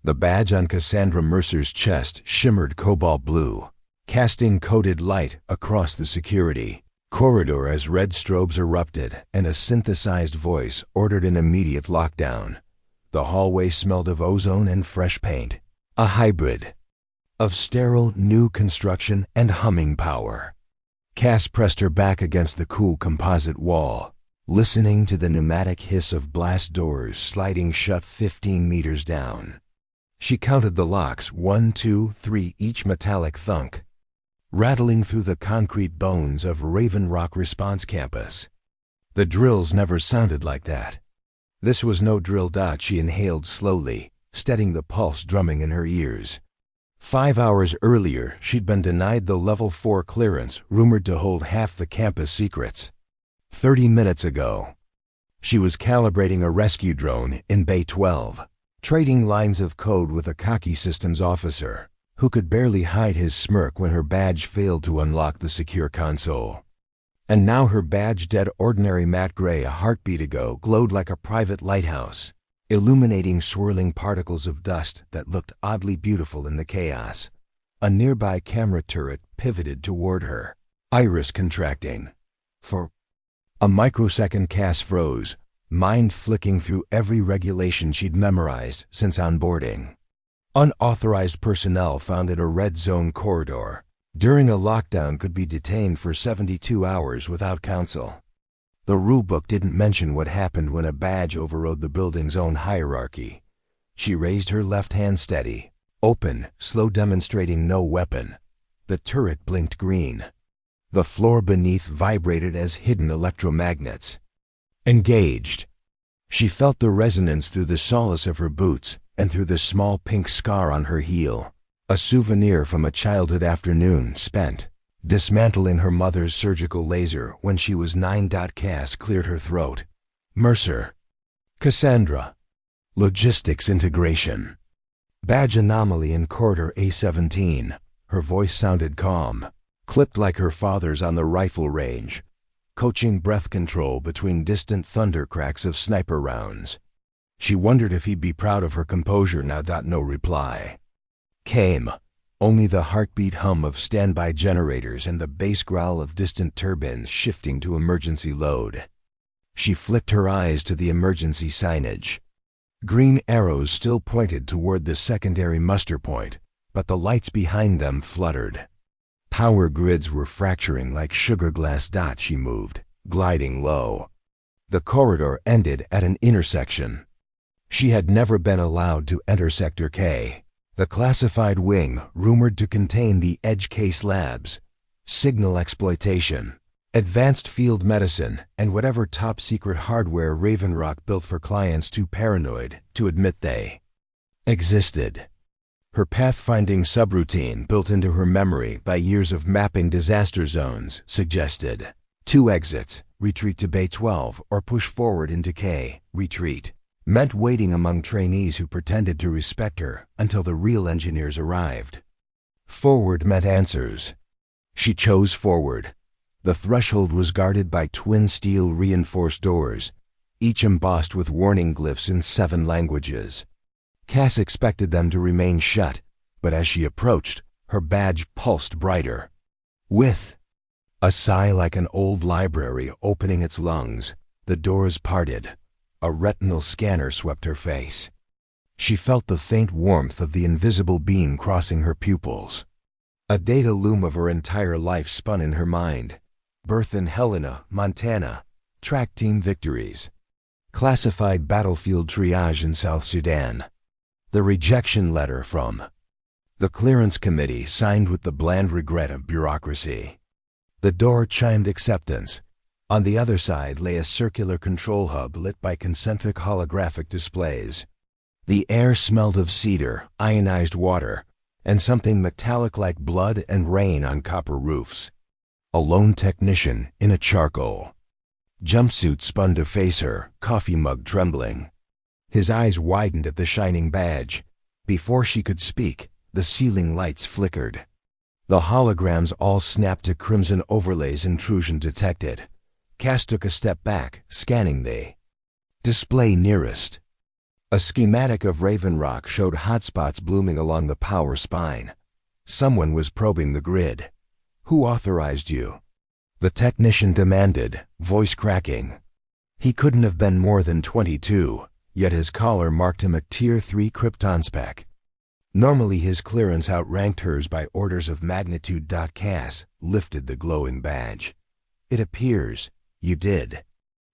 The badge on Cassandra Mercer's chest shimmered cobalt blue, casting coated light across the security corridor as red strobes erupted and a synthesized voice ordered an immediate lockdown. The hallway smelled of ozone and fresh paint, a hybrid of sterile new construction and humming power. Cass pressed her back against the cool composite wall, listening to the pneumatic hiss of blast doors sliding shut 15 meters down. She counted the locks, 1, 2, 3, each metallic thunk, rattling through the concrete bones of Raven Rock Response Campus. The drills never sounded like that. This was no drill. She inhaled slowly, steadying the pulse drumming in her ears. 5 hours earlier, she'd been denied the Level 4 clearance rumored to hold half the campus secrets. 30 minutes ago, she was calibrating a rescue drone in Bay 12, trading lines of code with a cocky systems officer who could barely hide his smirk when her badge failed to unlock the secure console. And now her badge, dead ordinary matte gray a heartbeat ago, glowed like a private lighthouse, illuminating swirling particles of dust that looked oddly beautiful in the chaos. A nearby camera turret pivoted toward her, iris contracting. For a microsecond, Cass froze, mind flicking through every regulation she'd memorized since onboarding. Unauthorized personnel found in a red zone corridor during a lockdown could be detained for 72 hours without counsel. The rulebook didn't mention what happened when a badge overrode the building's own hierarchy. She raised her left hand steady, open, slow, demonstrating no weapon. The turret blinked green. The floor beneath vibrated as hidden electromagnets. Engaged. She felt the resonance through the solace of her boots and through the small pink scar on her heel, a souvenir from a childhood afternoon spent dismantling her mother's surgical laser when she was 9. Cass cleared her throat. Mercer. Cassandra. Logistics integration. Badge anomaly in corridor A17. Her voice sounded calm, clipped like her father's on the rifle range, coaching breath control between distant thunder cracks of sniper rounds. She wondered if he'd be proud of her composure now. No reply came, only the heartbeat hum of standby generators and the bass growl of distant turbines shifting to emergency load. She flicked her eyes to the emergency signage. Green arrows still pointed toward the secondary muster point, but the lights behind them fluttered. Power grids were fracturing like sugar glass. She moved, gliding low. The corridor ended at an intersection. She had never been allowed to enter Sector K, the classified wing rumored to contain the Edge Case Labs, signal exploitation, advanced field medicine, and whatever top-secret hardware Raven Rock built for clients too paranoid to admit they existed. Her pathfinding subroutine, built into her memory by years of mapping disaster zones, suggested 2 exits, retreat to Bay 12 or push forward into K, retreat, meant waiting among trainees who pretended to respect her until the real engineers arrived. Forward meant answers. She chose forward. The threshold was guarded by twin steel reinforced doors, each embossed with warning glyphs in 7 languages. Cass expected them to remain shut, but as she approached, her badge pulsed brighter. With a sigh like an old library opening its lungs, the doors parted. A retinal scanner swept her face. She felt the faint warmth of the invisible beam crossing her pupils. A data loom of her entire life spun in her mind. Birth in Helena, Montana. Track team victories. Classified battlefield triage in South Sudan. The rejection letter from the clearance committee signed with the bland regret of bureaucracy. The door chimed acceptance. On the other side lay a circular control hub lit by concentric holographic displays. The air smelled of cedar, ionized water, and something metallic like blood and rain on copper roofs. A lone technician in a charcoal jumpsuit spun to face her, coffee mug trembling. His eyes widened at the shining badge. Before she could speak, the ceiling lights flickered. The holograms all snapped to crimson overlays. Intrusion detected. Cass took a step back, scanning the display nearest. A schematic of Raven Rock showed hotspots blooming along the power spine. Someone was probing the grid. Who authorized you? The technician demanded, voice cracking. He couldn't have been more than 22, yet his collar marked him a Tier 3 Krypton spec. Normally his clearance outranked hers by orders of magnitude. Cass lifted the glowing badge. It appears you did.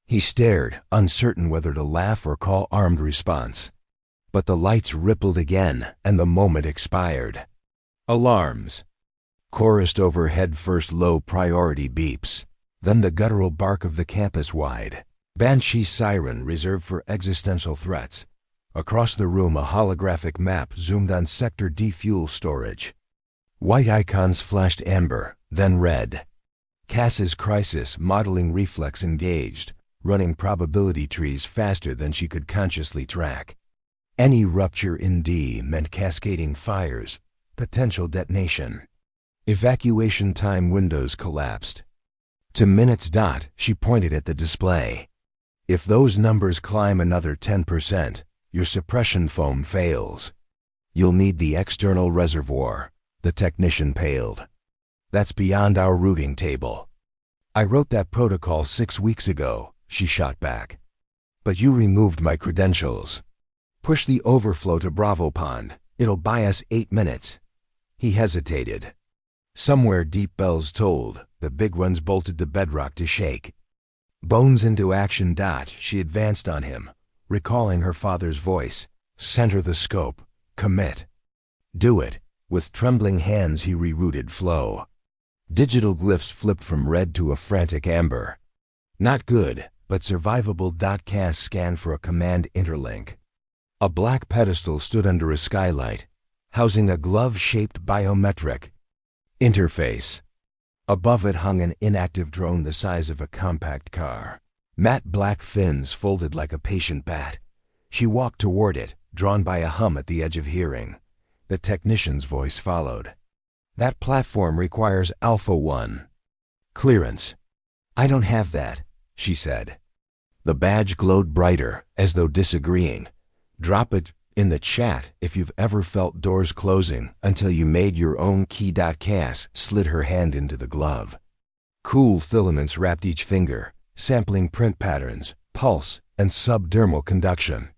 He stared, uncertain whether to laugh or call armed response. But the lights rippled again, and the moment expired. Alarms chorused overhead, first low priority beeps, then the guttural bark of the campus-wide Banshee siren reserved for existential threats. Across the room a holographic map zoomed on Sector D fuel storage. White icons flashed amber, then red. Cass's crisis modeling reflex engaged, running probability trees faster than she could consciously track. Any rupture in D meant cascading fires, potential detonation. Evacuation time windows collapsed. To minutes. She pointed at the display. If those numbers climb another 10%, your suppression foam fails. You'll need the external reservoir, the technician paled. That's beyond our routing table. I wrote that protocol 6 weeks ago, she shot back. But you removed my credentials. Push the overflow to Bravo Pond. It'll buy us 8 minutes. He hesitated. Somewhere deep bells tolled, the big ones bolted to bedrock to shake. Bones into action. She advanced on him, recalling her father's voice. Center the scope. Commit. Do it. With trembling hands he rerouted flow. Digital glyphs flipped from red to a frantic amber. Not good, but survivable. Cass scanned for a command interlink. A black pedestal stood under a skylight, housing a glove-shaped biometric interface. Above it hung an inactive drone the size of a compact car. Matte black fins folded like a patient bat. She walked toward it, drawn by a hum at the edge of hearing. The technician's voice followed. That platform requires Alpha 1 clearance. I don't have that, she said. The badge glowed brighter, as though disagreeing. Drop it in the chat if you've ever felt doors closing until you made your own key. Cass slid her hand into the glove. Cool filaments wrapped each finger, sampling print patterns, pulse, and subdermal conduction.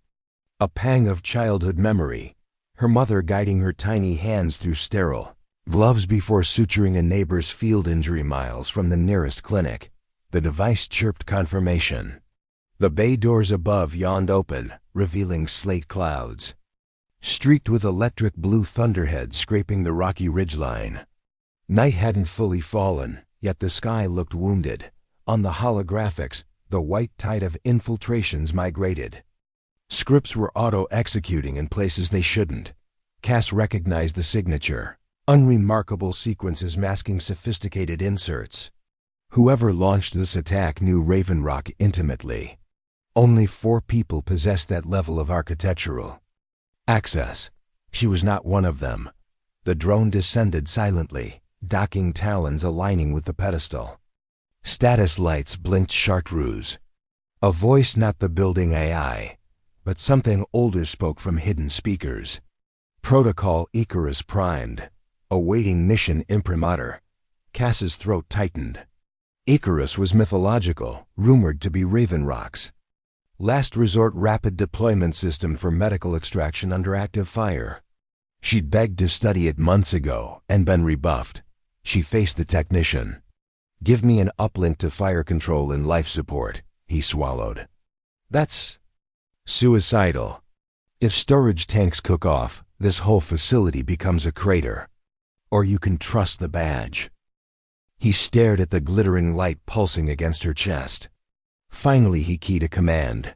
A pang of childhood memory, her mother guiding her tiny hands through sterile gloves before suturing a neighbor's field injury miles from the nearest clinic. The device chirped confirmation. The bay doors above yawned open, revealing slate clouds, streaked with electric blue thunderheads scraping the rocky ridgeline. Night hadn't fully fallen, yet the sky looked wounded. On the holographics, the white tide of infiltrations migrated. Scripts were auto-executing in places they shouldn't. Cass recognized the signature. Unremarkable sequences masking sophisticated inserts. Whoever launched this attack knew Raven Rock intimately. Only 4 people possessed that level of architectural access. She was not one of them. The drone descended silently, docking talons aligning with the pedestal. Status lights blinked chartreuse. A voice, not the building AI, but something older, spoke from hidden speakers. Protocol Icarus primed, awaiting mission imprimatur. Cass's throat tightened. Icarus was mythological, rumored to be Raven Rock's last resort rapid deployment system for medical extraction under active fire. She'd begged to study it months ago and been rebuffed. She faced the technician. Give me an uplink to fire control and life support, he swallowed. That's suicidal. If storage tanks cook off, this whole facility becomes a crater. Or you can trust the badge. He stared at the glittering light pulsing against her chest. Finally he keyed a command.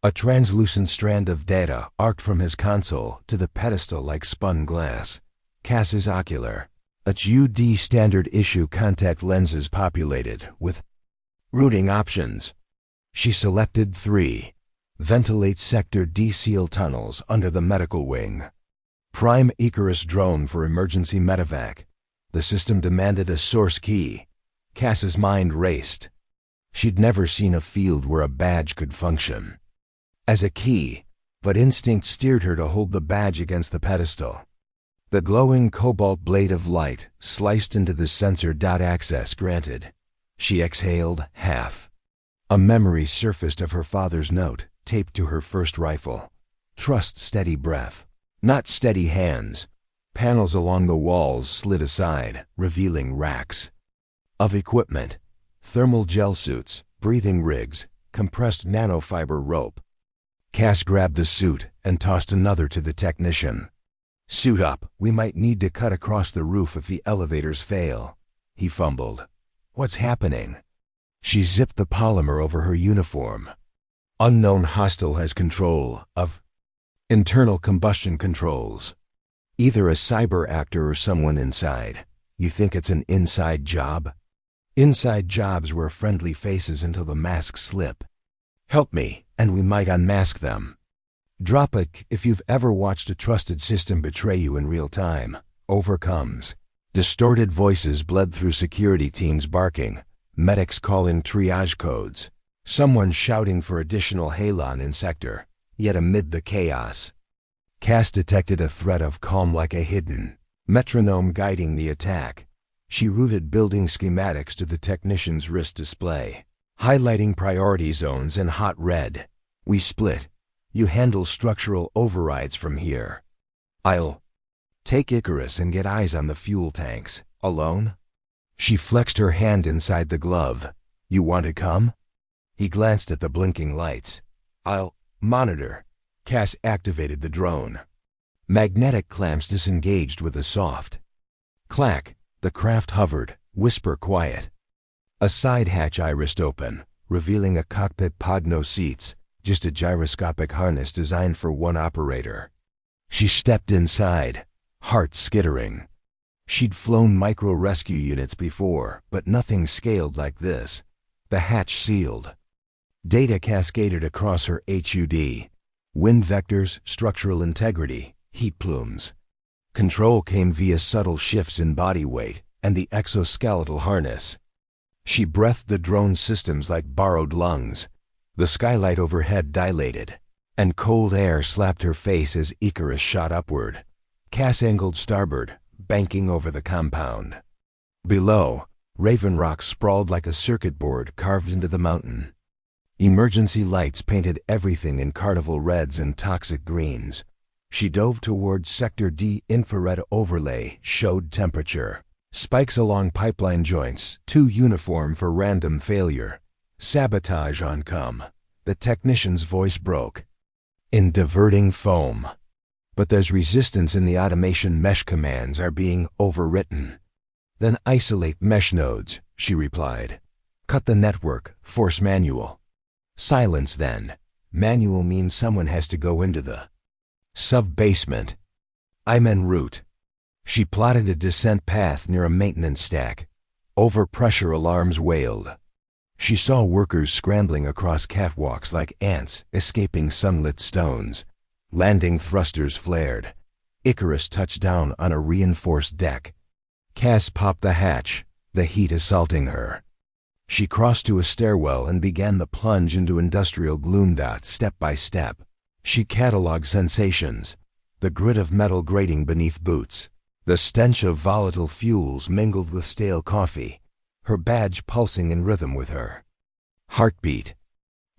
A translucent strand of data arced from his console to the pedestal like spun glass. Cass's ocular, HUD standard issue contact lenses populated with routing options. She selected 3. Ventilate Sector D seal tunnels under the medical wing. Prime Icarus drone for emergency medevac. The system demanded a source key. Cass's mind raced. She'd never seen a field where a badge could function as a key. but instinct steered her to hold the badge against the pedestal. The glowing cobalt blade of light sliced into the sensor. Access granted. She exhaled half. A memory surfaced of her father's note, taped to her first rifle. Trust steady breath, not steady hands. Panels along the walls slid aside, revealing racks of equipment. Thermal gel suits, breathing rigs, compressed nanofiber rope. Cass grabbed a suit and tossed another to the technician. "Suit up, we might need to cut across the roof if the elevators fail." He fumbled. "What's happening?" She zipped the polymer over her uniform. "Unknown hostile has control of internal combustion controls. Either a cyber actor or someone inside. You think it's an inside job?" Inside jobs wear friendly faces until the masks slip. "Help me, and we might unmask them." Drop it if you've ever watched a trusted system betray you in real time. Overcomes. Distorted voices bled through security teams barking, medics calling triage codes, someone shouting for additional halon in sector. Yet amid the chaos, Cass detected a thread of calm like a hidden metronome guiding the attack. She routed building schematics to the technician's wrist display, highlighting priority zones in hot red. "We split. You handle structural overrides from here. I'll take Icarus and get eyes on the fuel tanks." "Alone?" She flexed her hand inside the glove. "You want to come?" He glanced at the blinking lights. "I'll monitor." Cass activated the drone. Magnetic clamps disengaged with a soft clack. The craft hovered, whisper quiet. A side hatch irised open, revealing a cockpit pod. No seats, just a gyroscopic harness designed for one operator. She stepped inside, heart skittering. She'd flown micro-rescue units before, but nothing scaled like this. The hatch sealed. Data cascaded across her HUD. Wind vectors, structural integrity, heat plumes. Control came via subtle shifts in body weight and the exoskeletal harness. She breathed the drone systems like borrowed lungs. The skylight overhead dilated, and cold air slapped her face as Icarus shot upward. Cass angled starboard, banking over the compound. Below, Raven Rock sprawled like a circuit board carved into the mountain. Emergency lights painted everything in carnival reds and toxic greens. She dove towards Sector D. Infrared overlay showed temperature. Spikes along pipeline joints, too uniform for random failure. Sabotage on come. The technician's voice broke. In diverting foam. But there's resistance in the automation. Mesh commands are being overwritten. Then isolate mesh nodes, she replied. Cut the network, force manual. Silence then. Manual means someone has to go into the sub-basement. I'm en route. She plotted a descent path near a maintenance stack. Overpressure alarms wailed. She saw workers scrambling across catwalks like ants escaping sunlit stones. Landing thrusters flared. Icarus touched down on a reinforced deck. Cass popped the hatch, the heat assaulting her. She crossed to a stairwell and began the plunge into industrial gloom. Step by step, she cataloged sensations. The grit of metal grating beneath boots. The stench of volatile fuels mingled with stale coffee. Her badge pulsing in rhythm with her heartbeat.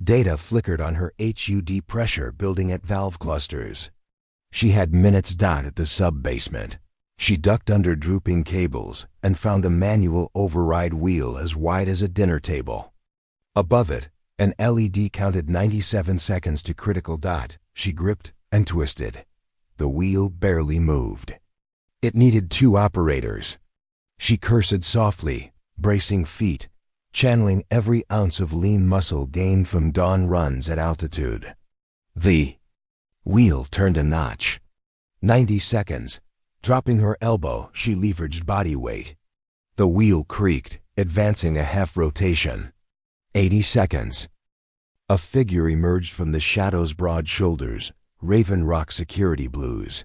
Data flickered on her HUD, pressure building at valve clusters. She had minutes. At the sub-basement. She ducked under drooping cables and found a manual override wheel as wide as a dinner table. Above it, an LED counted 97 seconds to critical. She gripped and twisted. The wheel barely moved. It needed 2 operators. She cursed softly, bracing feet, channeling every ounce of lean muscle gained from dawn runs at altitude. The wheel turned a notch. 90 seconds. Dropping her elbow, she leveraged body weight. The wheel creaked, advancing a half rotation. 80 seconds. A figure emerged from the shadow's broad shoulders, Raven Rock security blues.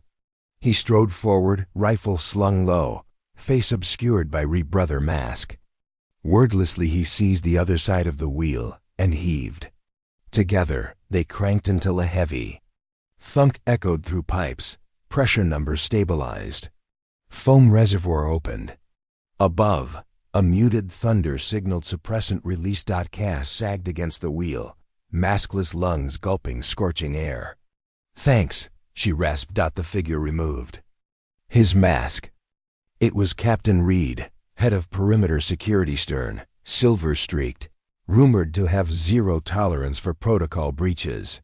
He strode forward, rifle slung low, face obscured by rebrother mask. Wordlessly he seized the other side of the wheel and heaved. Together, they cranked until a heavy Thunk echoed through pipes. Pressure numbers stabilized. Foam reservoir opened. Above, a muted thunder signaled suppressant release. Cass sagged against the wheel, maskless lungs gulping scorching air. "Thanks," she rasped. The figure removed his mask. It was Captain Reed, head of perimeter security stern, silver-streaked, rumored to have zero tolerance for protocol breaches.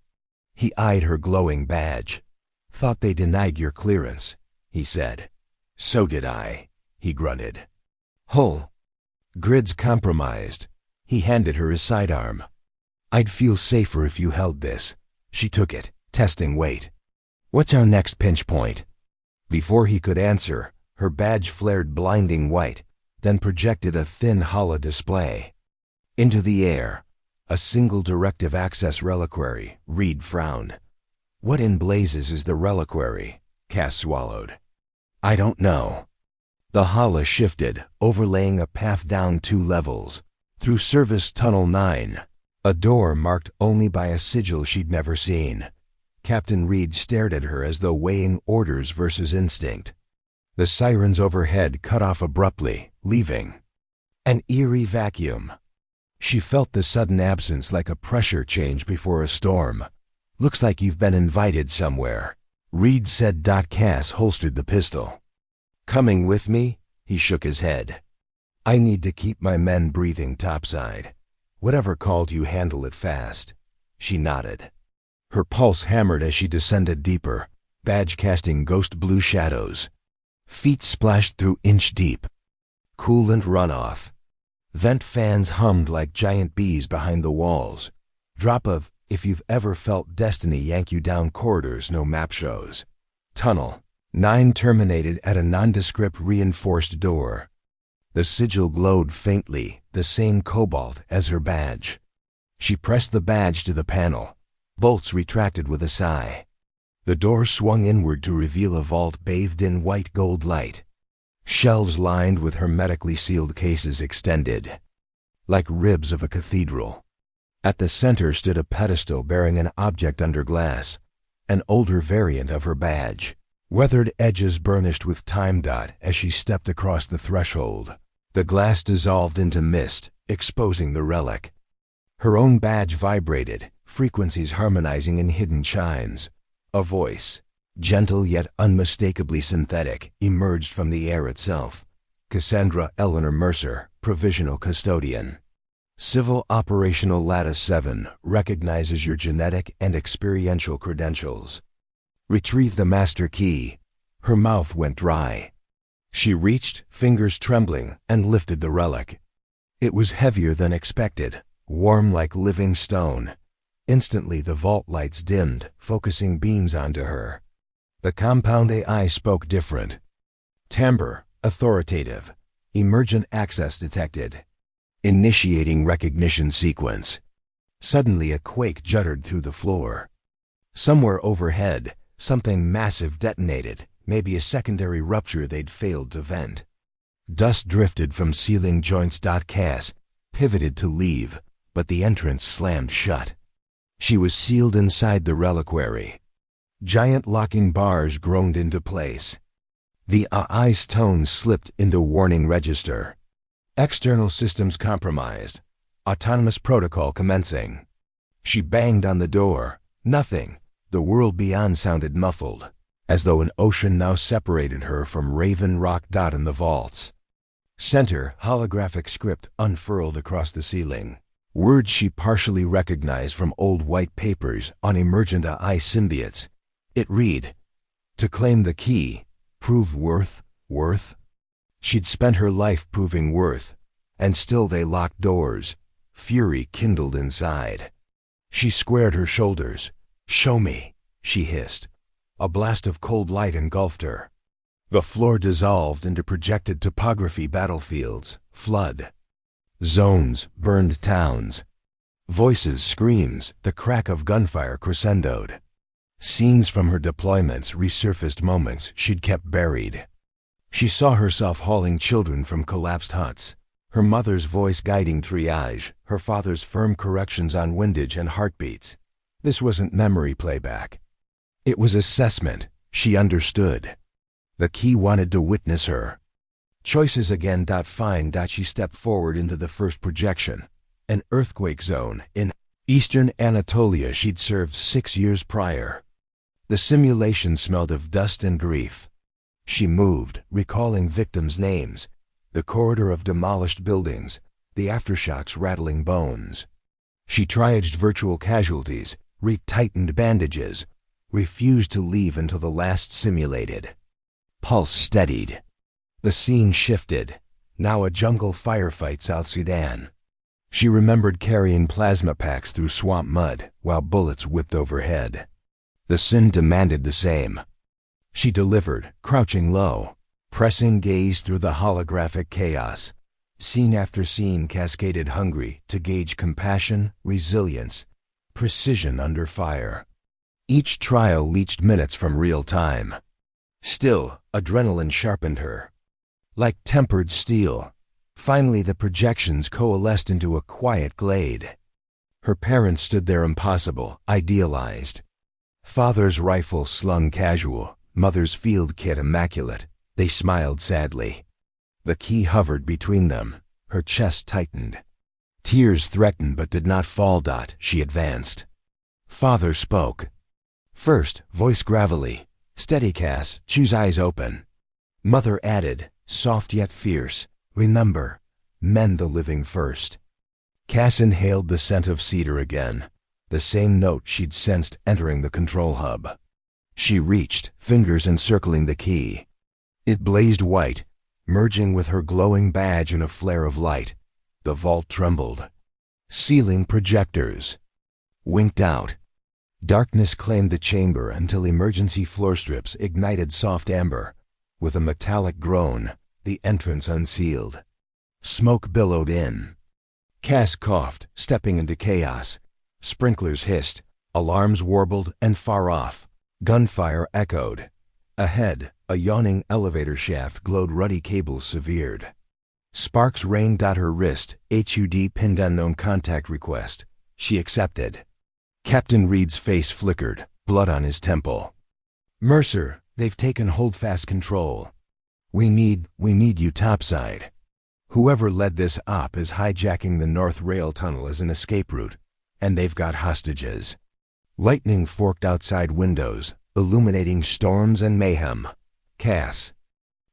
He eyed her glowing badge. "Thought they denied your clearance," he said. "So did I," he grunted. "Hull. Grid's compromised." He handed her his sidearm. "I'd feel safer if you held this." She took it, testing weight. "What's our next pinch point?" Before he could answer, her badge flared blinding white, then projected a thin holo display. Into the air, a single directive access reliquary. Reed frowned. "What in blazes is the reliquary?" Cass swallowed. "I don't know." The holo shifted, overlaying a path down 2 levels, through Service Tunnel 9, a door marked only by a sigil she'd never seen. Captain Reed stared at her as though weighing orders versus instinct. The sirens overhead cut off abruptly, leaving an eerie vacuum. She felt the sudden absence like a pressure change before a storm. "Looks like you've been invited somewhere," Reed said. Cass holstered the pistol. "Coming with me?" He shook his head. "I need to keep my men breathing topside. Whatever called you, handle it fast." She nodded. Her pulse hammered as she descended deeper, badge casting ghost blue shadows. Feet splashed through inch-deep coolant runoff. Vent fans hummed like giant bees behind the walls. Drop of "If You've Ever Felt Destiny" yank you down corridors no map shows. Tunnel 9 terminated at a nondescript reinforced door. The sigil glowed faintly, the same cobalt as her badge. She pressed the badge to the panel. Bolts retracted with a sigh. The door swung inward to reveal a vault bathed in white gold light. Shelves lined with hermetically sealed cases extended, like ribs of a cathedral. At the center stood a pedestal bearing an object under glass, an older variant of her badge. Weathered edges burnished with time. As she stepped across the threshold, the glass dissolved into mist, exposing the relic. Her own badge vibrated, frequencies harmonizing in hidden chimes. A voice, gentle yet unmistakably synthetic, emerged from the air itself. "Cassandra Eleanor Mercer, Provisional Custodian. Civil Operational Lattice 7 recognizes your genetic and experiential credentials. Retrieve the master key." Her mouth went dry. She reached, fingers trembling, and lifted the relic. It was heavier than expected, warm like living stone. Instantly the vault lights dimmed, focusing beams onto her. The compound AI spoke different. Timbre, authoritative. Emergent access detected. Initiating recognition sequence. Suddenly a quake juddered through the floor. Somewhere overhead, something massive detonated, maybe a secondary rupture they'd failed to vent. Dust drifted from ceiling joints. Cass pivoted to leave, but the entrance slammed shut. She was sealed inside the reliquary. Giant locking bars groaned into place. The AI's tone slipped into warning register. "External systems compromised. Autonomous protocol commencing." She banged on the door. Nothing. The world beyond sounded muffled, as though an ocean now separated her from Raven Rock. In the vaults center, holographic script unfurled across the ceiling. Words she partially recognized from old white papers on emergent AI symbiotes. It read, "To claim the key, prove worth." She'd spent her life proving worth, and still they locked doors. Fury kindled inside. She squared her shoulders. "Show me," she hissed. A blast of cold light engulfed her. The floor dissolved into projected topography battlefields, flood zones, burned towns. Voices, screams, the crack of gunfire crescendoed. Scenes from her deployments resurfaced, moments she'd kept buried. She saw herself hauling children from collapsed huts, her mother's voice guiding triage, her father's firm corrections on windage and heartbeats. This wasn't memory playback. It was assessment. She understood. The key wanted to witness her. Choices again. Fine. She stepped forward into the first projection, an earthquake zone in eastern Anatolia she'd served 6 years prior. The simulation smelled of dust and grief. She moved, recalling victims' names, the corridor of demolished buildings, the aftershocks rattling bones. She triaged virtual casualties, retightened bandages, refused to leave until the last simulated. Pulse steadied. The scene shifted. Now a jungle firefight, South Sudan. She remembered carrying plasma packs through swamp mud while bullets whipped overhead. The sin demanded the same. She delivered, crouching low, pressing gaze through the holographic chaos. Scene after scene cascaded, hungry to gauge compassion, resilience, precision under fire. Each trial leached minutes from real time. Still, adrenaline sharpened her. Like tempered steel, finally the projections coalesced into a quiet glade. Her parents stood there, impossible, idealized. Father's rifle slung casual, mother's field kit immaculate. They smiled sadly. The key hovered between them. Her chest tightened. Tears threatened but did not fall. She advanced. Father spoke. First, voice gravelly. Steady, Cass, choose eyes open. Mother added, soft yet fierce, remember, mend the living first. Cass inhaled the scent of cedar again, the same note she'd sensed entering the control hub. She reached, fingers encircling the key. It blazed white, merging with her glowing badge in a flare of light. The vault trembled. Ceiling projectors winked out. Darkness claimed the chamber until emergency floor strips ignited soft amber. With a metallic groan, the entrance unsealed. Smoke billowed in. Cass coughed, stepping into chaos. Sprinklers hissed, alarms warbled, and far off, gunfire echoed. Ahead, a yawning elevator shaft glowed, ruddy cables severed. Sparks rained. Her wrist, HUD pinned unknown contact request. She accepted. Captain Reed's face flickered, blood on his temple. Mercer, they've taken holdfast control. We need you topside. Whoever led this op is hijacking the North Rail Tunnel as an escape route, and they've got hostages. Lightning forked outside windows, illuminating storms and mayhem. Cass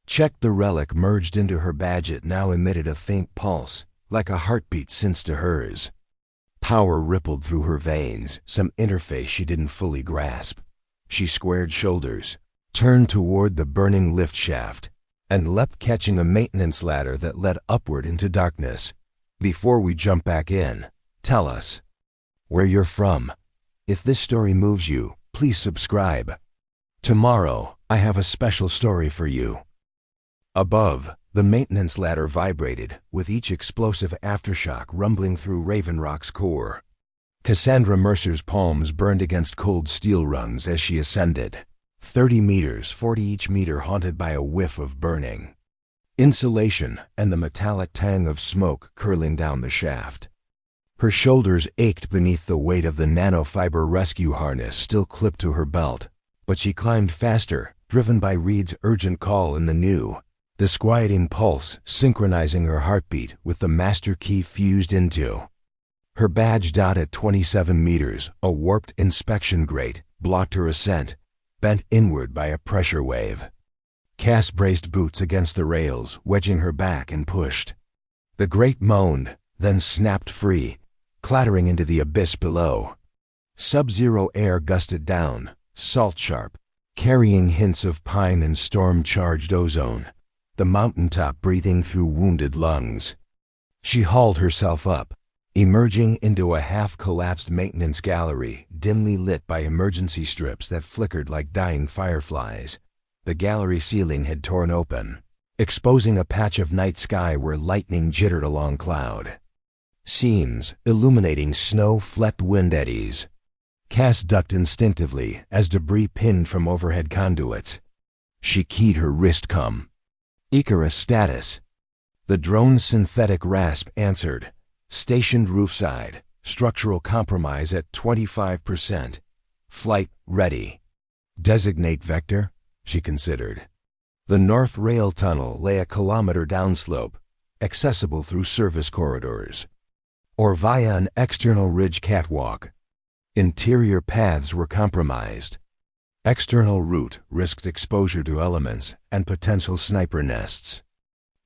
checked the relic merged into her badge. It now emitted a faint pulse, like a heartbeat since to hers. Power rippled through her veins, some interface she didn't fully grasp. She squared shoulders, turned toward the burning lift shaft, and leapt, catching a maintenance ladder that led upward into darkness. Before we jump back in, tell us where you're from. If this story moves you, please subscribe. Tomorrow, I have a special story for you. Above, the maintenance ladder vibrated, with each explosive aftershock rumbling through Raven Rock's core. Cassandra Mercer's palms burned against cold steel rungs as she ascended. 30 meters, 40 each meter, haunted by a whiff of burning insulation and the metallic tang of smoke curling down the shaft. Her shoulders ached beneath the weight of the nanofiber rescue harness still clipped to her belt, but she climbed faster, driven by Reed's urgent call in the new, disquieting pulse synchronizing her heartbeat with the master key fused into her badge. At 27 meters, a warped inspection grate blocked her ascent, bent inward by a pressure wave. Cass braced boots against the rails, wedging her back, and pushed. The grate moaned, then snapped free, clattering into the abyss below. Sub-zero air gusted down, salt-sharp, carrying hints of pine and storm-charged ozone, the mountaintop breathing through wounded lungs. She hauled herself up, emerging into a half-collapsed maintenance gallery dimly lit by emergency strips that flickered like dying fireflies. The gallery ceiling had torn open, exposing a patch of night sky where lightning jittered along cloud seams, illuminating snow-flecked wind eddies. Cass ducked instinctively as debris pinned from overhead conduits. She keyed her wrist com. Icarus status. The drone's synthetic rasp answered. Stationed roofside. Structural compromise at 25%. Flight ready. Designate vector, she considered. The North Rail Tunnel lay a kilometer downslope, accessible through service corridors, or via an external ridge catwalk. Interior paths were compromised. External route risked exposure to elements and potential sniper nests.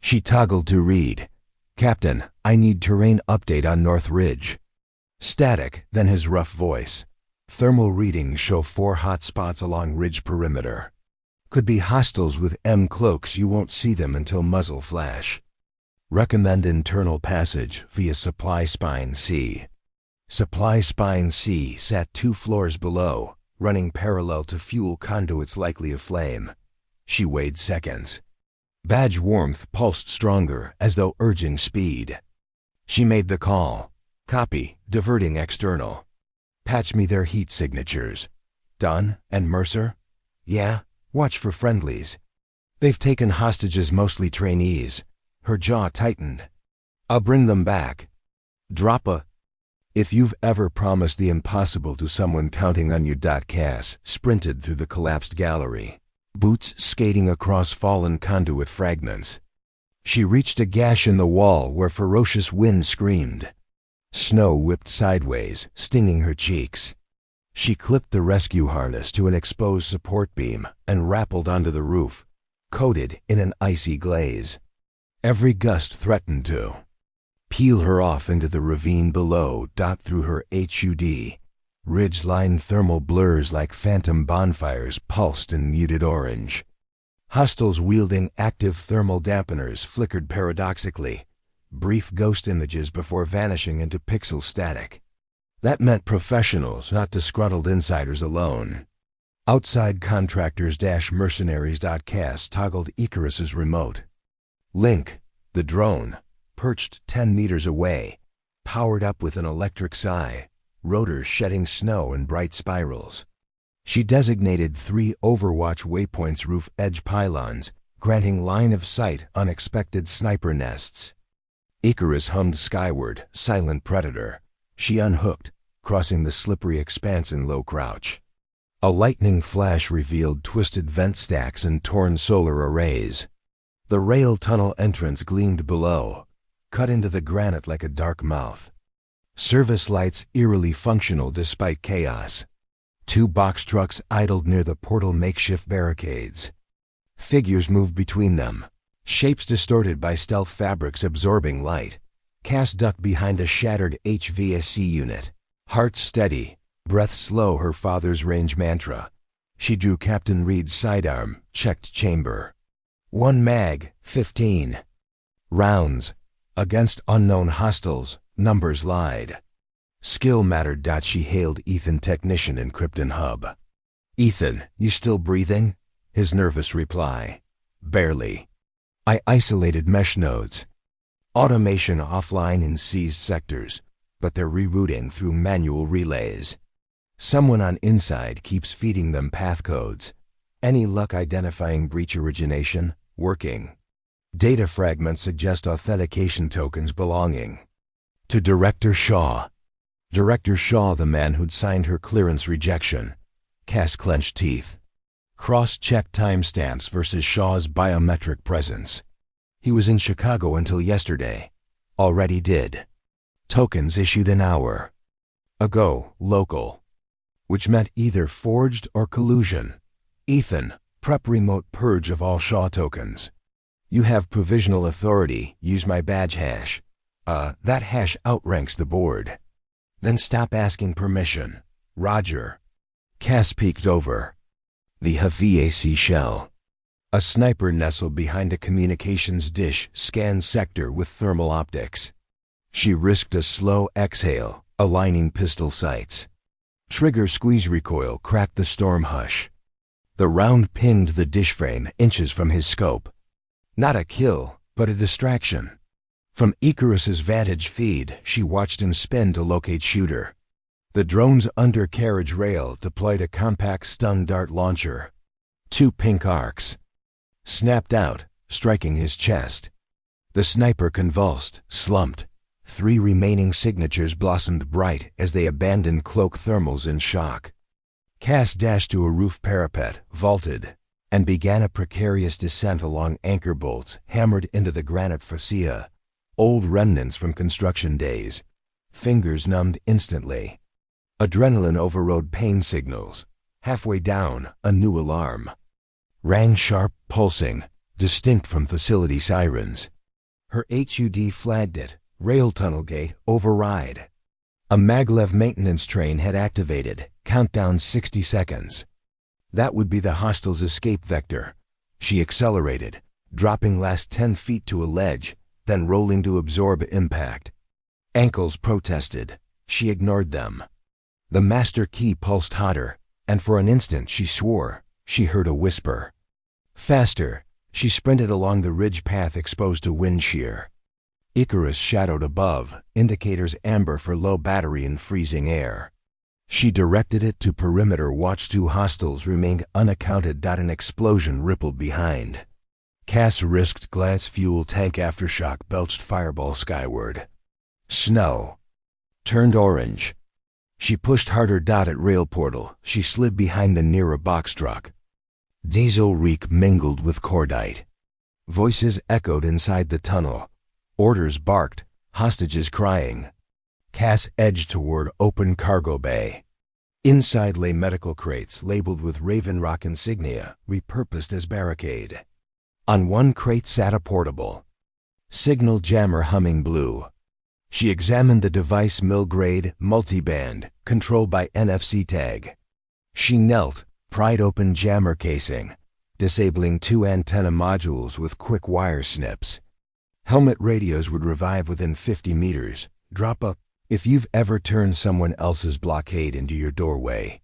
She toggled to read, "Captain, I need terrain update on North Ridge." Static, then his rough voice. "Thermal readings show 4 hot spots along ridge perimeter. Could be hostiles with M cloaks, you won't see them until muzzle flash. Recommend internal passage via Supply Spine C." Supply Spine C sat 2 floors below, running parallel to fuel conduits likely aflame. She weighed seconds. Badge warmth pulsed stronger as though urging speed. She made the call. "Copy, diverting external. Patch me their heat signatures." "Done. And Mercer?" "Yeah, watch for friendlies. They've taken hostages, mostly trainees." Her jaw tightened. "I'll bring them back." "Drop a..." "If you've ever promised the impossible to someone counting on you." Cass sprinted through the collapsed gallery, boots skating across fallen conduit fragments. She reached a gash in the wall where ferocious wind screamed. Snow whipped sideways, stinging her cheeks. She clipped the rescue harness to an exposed support beam and rappelled onto the roof, coated in an icy glaze. Every gust threatened to peel her off into the ravine below. Through her HUD, ridge-line thermal blurs like phantom bonfires pulsed in muted orange. Hostiles wielding active thermal dampeners flickered paradoxically, brief ghost images before vanishing into pixel static. That meant professionals, not disgruntled insiders alone. Outside contractors-mercenaries. Cass toggled Icarus's remote. Link, the drone, perched 10 meters away, powered up with an electric sigh, rotors shedding snow in bright spirals. She designated 3 Overwatch waypoints, roof edge pylons, granting line of sight unexpected sniper nests. Icarus hummed skyward, silent predator. She unhooked, crossing the slippery expanse in low crouch. A lightning flash revealed twisted vent stacks and torn solar arrays. The rail tunnel entrance gleamed below, cut into the granite like a dark mouth. Service lights eerily functional despite chaos. 2 box trucks idled near the portal makeshift barricades. Figures moved between them, shapes distorted by stealth fabrics absorbing light. Cass ducked behind a shattered HVAC unit, heart steady, breath slow, her father's range mantra. She drew Captain Reed's sidearm, checked chamber. 1 mag, 15 rounds. Against unknown hostiles, numbers lied. Skill mattered. She hailed Ethan, technician in Krypton Hub. "Ethan, you still breathing?" His nervous reply. "Barely. I isolated mesh nodes. Automation offline in seized sectors, but they're rerouting through manual relays. Someone on inside keeps feeding them path codes. Any luck identifying breach origination? Working. Data fragments suggest authentication tokens belonging to Director Shaw." Director Shaw, the man who'd signed her clearance rejection. Cass clenched teeth. Cross-checked timestamps versus Shaw's biometric presence. He was in Chicago until yesterday. Already did. Tokens issued an hour ago, local. Which meant either forged or collusion. "Ethan, prep remote purge of all Shaw tokens. You have provisional authority, use my badge hash. That hash outranks the board. Then stop asking permission. Roger." Cass peeked over. The HVAC shell. A sniper nestled behind a communications dish scanned sector with thermal optics. She risked a slow exhale, aligning pistol sights. Trigger squeeze recoil cracked the storm hush. The round pinged the dish frame inches from his scope. Not a kill, but a distraction. From Icarus's vantage feed, she watched him spin to locate shooter. The drone's undercarriage rail deployed a compact stun dart launcher. 2 pink arcs snapped out, striking his chest. The sniper convulsed, slumped. 3 remaining signatures blossomed bright as they abandoned cloak thermals in shock. Cass dashed to a roof parapet, vaulted, and began a precarious descent along anchor bolts hammered into the granite fascia, old remnants from construction days. Fingers numbed instantly. Adrenaline overrode pain signals. Halfway down, a new alarm rang sharp, pulsing, distinct from facility sirens. Her HUD flagged it. Rail tunnel gate, override. A maglev maintenance train had activated. Countdown 60 seconds. That would be the hostile's escape vector. She accelerated, dropping last 10 feet to a ledge, then rolling to absorb impact. Ankles protested. She ignored them. The master key pulsed hotter, and for an instant she swore she heard a whisper. Faster, she sprinted along the ridge path exposed to wind shear. Icarus shadowed above, indicators amber for low battery and freezing air. She directed it to perimeter. Watch. 2 hostiles remained unaccounted. An explosion rippled behind. Cass risked glance. Fuel tank aftershock belched fireball skyward. Snow turned orange. She pushed harder. At rail portal, she slid behind the nearer box truck. Diesel reek mingled with cordite. Voices echoed inside the tunnel. Orders barked, hostages crying. Cass edged toward open cargo bay. Inside lay medical crates labeled with Raven Rock insignia, repurposed as barricade. On one crate sat a portable signal jammer humming blue. She examined the device. Mill-grade, multiband, controlled by NFC tag. She knelt, pried open jammer casing, disabling 2 antenna modules with quick wire snips. Helmet radios would revive within 50 meters. Drop a if you've ever turned someone else's blockade into your doorway.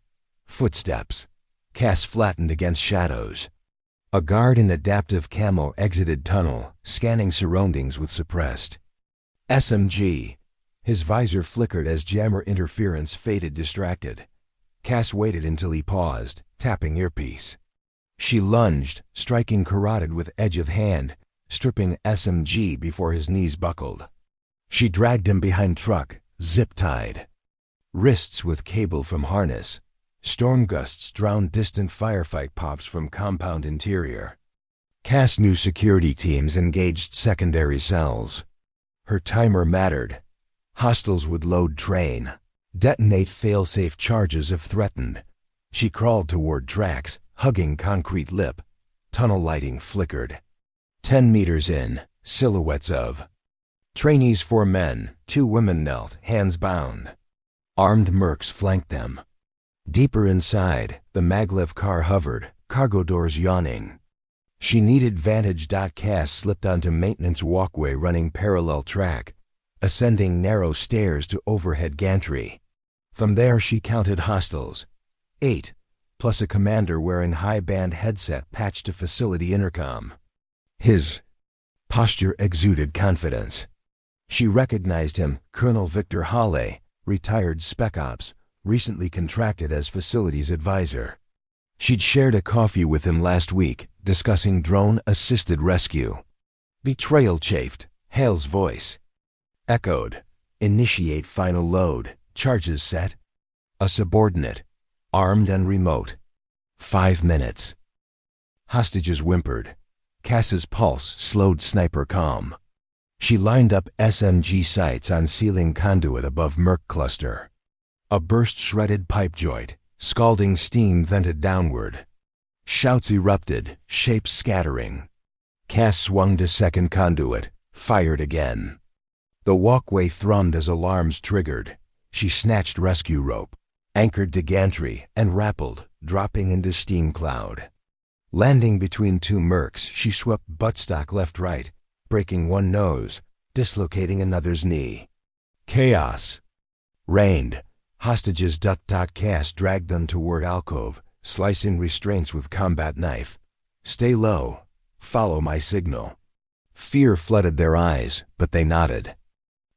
Footsteps. Cass flattened against shadows. A guard in adaptive camo exited tunnel, scanning surroundings with suppressed SMG. His visor flickered as jammer interference faded. Distracted, Cass waited until he paused, tapping earpiece. She lunged, striking carotid with edge of hand, stripping SMG before his knees buckled. She dragged him behind truck, zip-tied. Wrists with cable from harness. Storm gusts drowned distant firefight pops from compound interior. Cass knew security teams engaged secondary cells. Her timer mattered. Hostiles would load train, detonate fail-safe charges if threatened. She crawled toward tracks, hugging concrete lip. Tunnel lighting flickered. 10 meters in, silhouettes of trainees. 4 men, 2 women knelt, hands bound. Armed mercs flanked them. Deeper inside, the maglev car hovered, cargo doors yawning. She needed vantage. Cass slipped onto maintenance walkway running parallel track, ascending narrow stairs to overhead gantry. From there she counted hostiles. 8, plus a commander wearing high-band headset patched to facility intercom. His posture exuded confidence. She recognized him, Colonel Victor Halle, retired Spec Ops, recently contracted as facilities advisor. She'd shared a coffee with him last week, discussing drone-assisted rescue. Betrayal chafed. Hale's voice echoed. Initiate final load. Charges set. A subordinate, armed and remote. 5 minutes. Hostages whimpered. Cass's pulse slowed. Sniper calm. She lined up SMG sights on ceiling conduit above Merc cluster. A burst shredded pipe joint, scalding steam vented downward. Shouts erupted, shapes scattering. Cass swung to second conduit, fired again. The walkway thrummed as alarms triggered. She snatched rescue rope, anchored to gantry, and rappelled, dropping into steam cloud. Landing between 2 mercs, she swept buttstock left-right, breaking one nose, dislocating another's knee. Chaos reigned. Hostages ducked. Cass dragged them toward alcove, slicing restraints with combat knife. Stay low. Follow my signal. Fear flooded their eyes, but they nodded.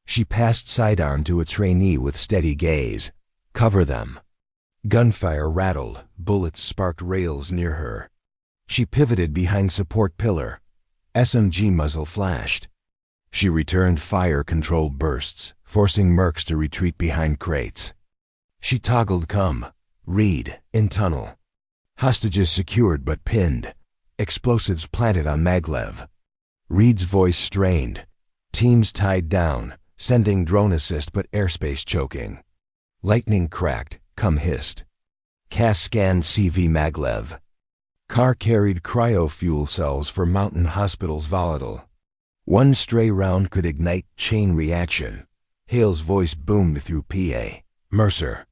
She passed sidearm to a trainee with steady gaze. Cover them. Gunfire rattled, bullets sparked rails near her. She pivoted behind support pillar. SMG muzzle flashed. She returned fire-controlled bursts, forcing mercs to retreat behind crates. She toggled come, Reed, in tunnel. Hostages secured but pinned. Explosives planted on Maglev. Reed's voice strained. Teams tied down, sending drone assist but airspace choking. Lightning cracked, come hissed. Cass scanned CV Maglev. Car carried cryo-fuel cells for Mountain Hospital's volatile. One stray round could ignite chain reaction. Hale's voice boomed through PA. Mercer.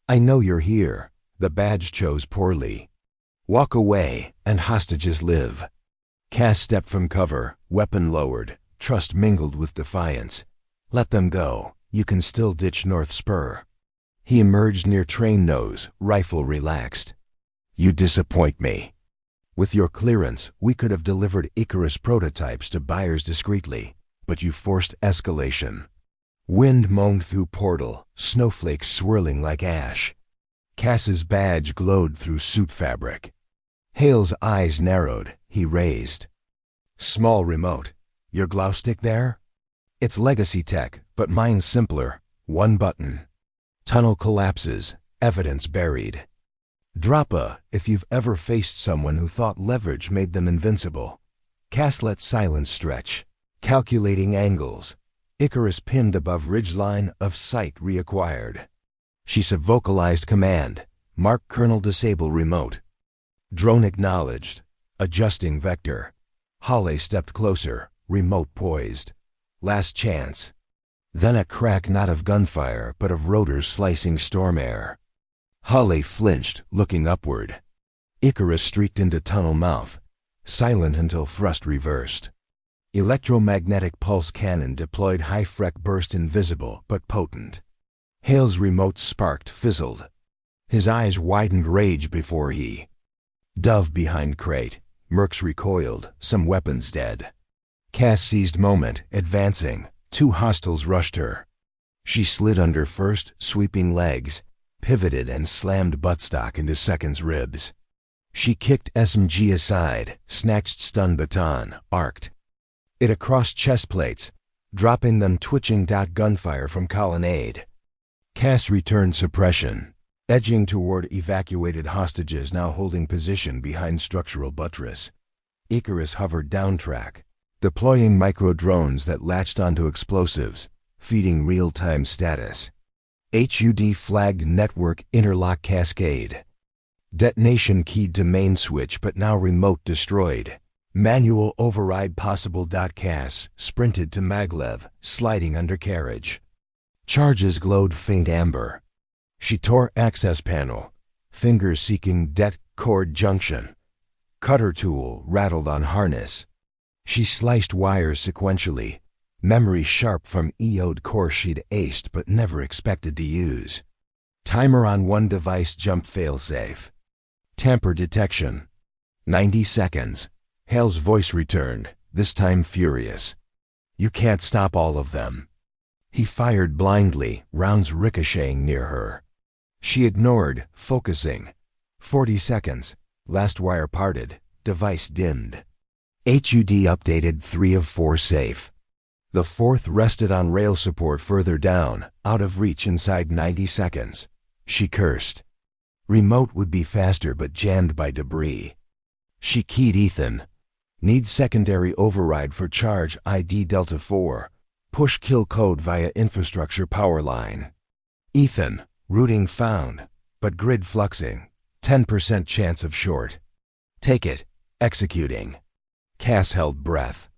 I know you're here. The badge chose poorly. Walk away, and hostages live. Cass stepped from cover, weapon lowered, trust mingled with defiance. Let them go. You can still ditch North Spur. He emerged near train nose, rifle relaxed. You disappoint me. With your clearance, we could have delivered Icarus prototypes to buyers discreetly, but you forced escalation. Wind moaned through portal, snowflakes swirling like ash. Cass's badge glowed through suit fabric. Hale's eyes narrowed, he raised. Small remote. Your glow stick there? It's legacy tech, but mine's simpler. One button. Tunnel collapses, evidence buried. Drop a if you've ever faced someone who thought leverage made them invincible. Cass let silence stretch, calculating angles. Icarus pinned above ridgeline of sight reacquired. She subvocalized command. Mark Colonel disable remote. Drone acknowledged. Adjusting vector. Hale stepped closer, remote poised. Last chance. Then a crack not of gunfire but of rotors slicing storm air. Hale flinched, looking upward. Icarus streaked into tunnel mouth, silent until thrust reversed. Electromagnetic pulse cannon deployed high-frec burst invisible but potent. Hale's remote sparked, fizzled. His eyes widened rage before he. Dove behind crate. Mercs recoiled, some weapons dead. Cass seized moment, advancing. Two hostiles rushed her. She slid under first, sweeping legs, pivoted and slammed buttstock into second's ribs. She kicked SMG aside, snatched stun baton, arced. It across chest plates, dropping them twitching. Gunfire from colonnade. Cass returned suppression, edging toward evacuated hostages now holding position behind structural buttress. Icarus hovered downtrack, deploying micro-drones that latched onto explosives, feeding real-time status. HUD flagged network interlock cascade. Detonation keyed to main switch but now remote destroyed. Manual override possible. Cass sprinted to Maglev, sliding under carriage. Charges glowed faint amber. She tore access panel, fingers seeking det cord junction. Cutter tool rattled on harness. She sliced wires sequentially, memory sharp from EO'd course she'd aced but never expected to use. Timer on one device jumped failsafe. Tamper detection. 90 seconds. Hale's voice returned, this time furious. You can't stop all of them. He fired blindly, rounds ricocheting near her. She ignored, focusing. 40 seconds. Last wire parted, device dimmed. HUD updated 3 of 4 safe. The 4th rested on rail support further down, out of reach inside 90 seconds. She cursed. Remote would be faster but jammed by debris. She keyed Ethan. Need secondary override for charge ID Delta 4. Push kill code via infrastructure power line. Ethan, routing found, but grid fluxing. 10% chance of short. Take it. Executing. Cass held breath.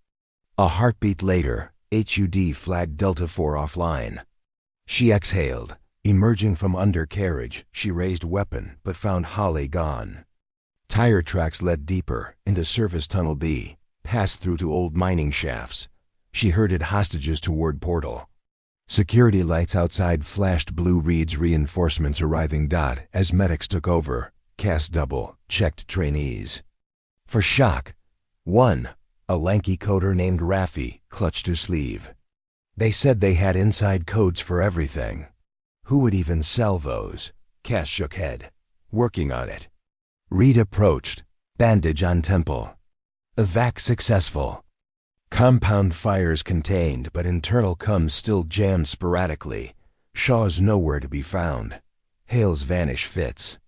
A heartbeat later, HUD flagged Delta 4 offline. She exhaled. Emerging from undercarriage, she raised weapon but found Hale gone. Tire tracks led deeper, into Service Tunnel B, passed through to old mining shafts. She herded hostages toward portal. Security lights outside flashed blue. Reed's reinforcements arriving. As medics took over, Cass double, checked trainees. For shock. 1. A lanky coder named Raffi clutched his sleeve. They said they had inside codes for everything. Who would even sell those? Cass shook head. Working on it. Reed approached. Bandage on temple. Evac successful. Compound fires contained, but internal comms still jammed sporadically. Shaw's nowhere to be found. Hale's vanish fits.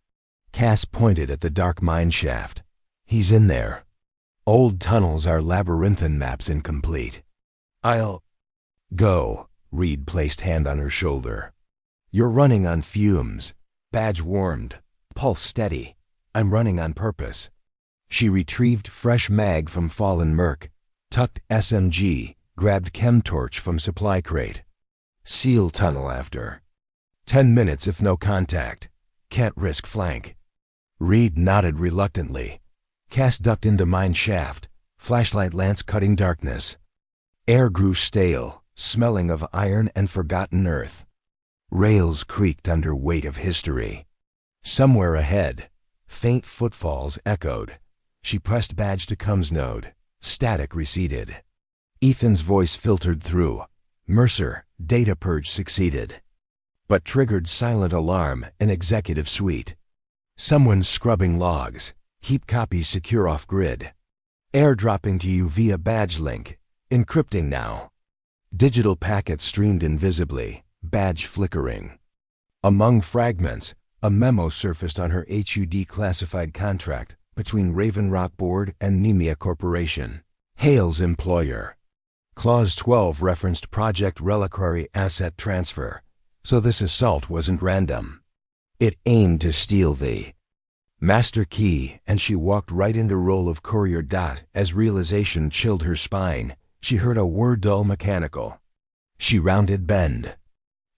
Cass pointed at the dark mine shaft. He's in there. Old tunnels are labyrinthine maps incomplete. I'll go. Reed placed hand on her shoulder. You're running on fumes. Badge warmed. Pulse steady. I'm running on purpose. She retrieved fresh mag from fallen Merc, tucked SMG, grabbed chem torch from supply crate. Seal tunnel after. 10 minutes if no contact. Can't risk flank. Reed nodded reluctantly. Cass ducked into mine shaft, flashlight lance cutting darkness. Air grew stale, smelling of iron and forgotten earth. Rails creaked under weight of history. Somewhere ahead, faint footfalls echoed. She pressed badge to comms node. Static receded. Ethan's voice filtered through. Mercer, data purge succeeded. But triggered silent alarm in executive suite. Someone's scrubbing logs. Keep copies secure off-grid. Airdropping to you via badge link. Encrypting now. Digital packets streamed invisibly, badge flickering. Among fragments, a memo surfaced on her HUD classified contract between Raven Rock Board and Nemia Corporation, Hale's employer. Clause 12 referenced Project Reliquary asset transfer, so this assault wasn't random. It aimed to steal the master key, and she walked right into role of courier. As realization chilled her spine, she heard a word dull mechanical. She rounded bend.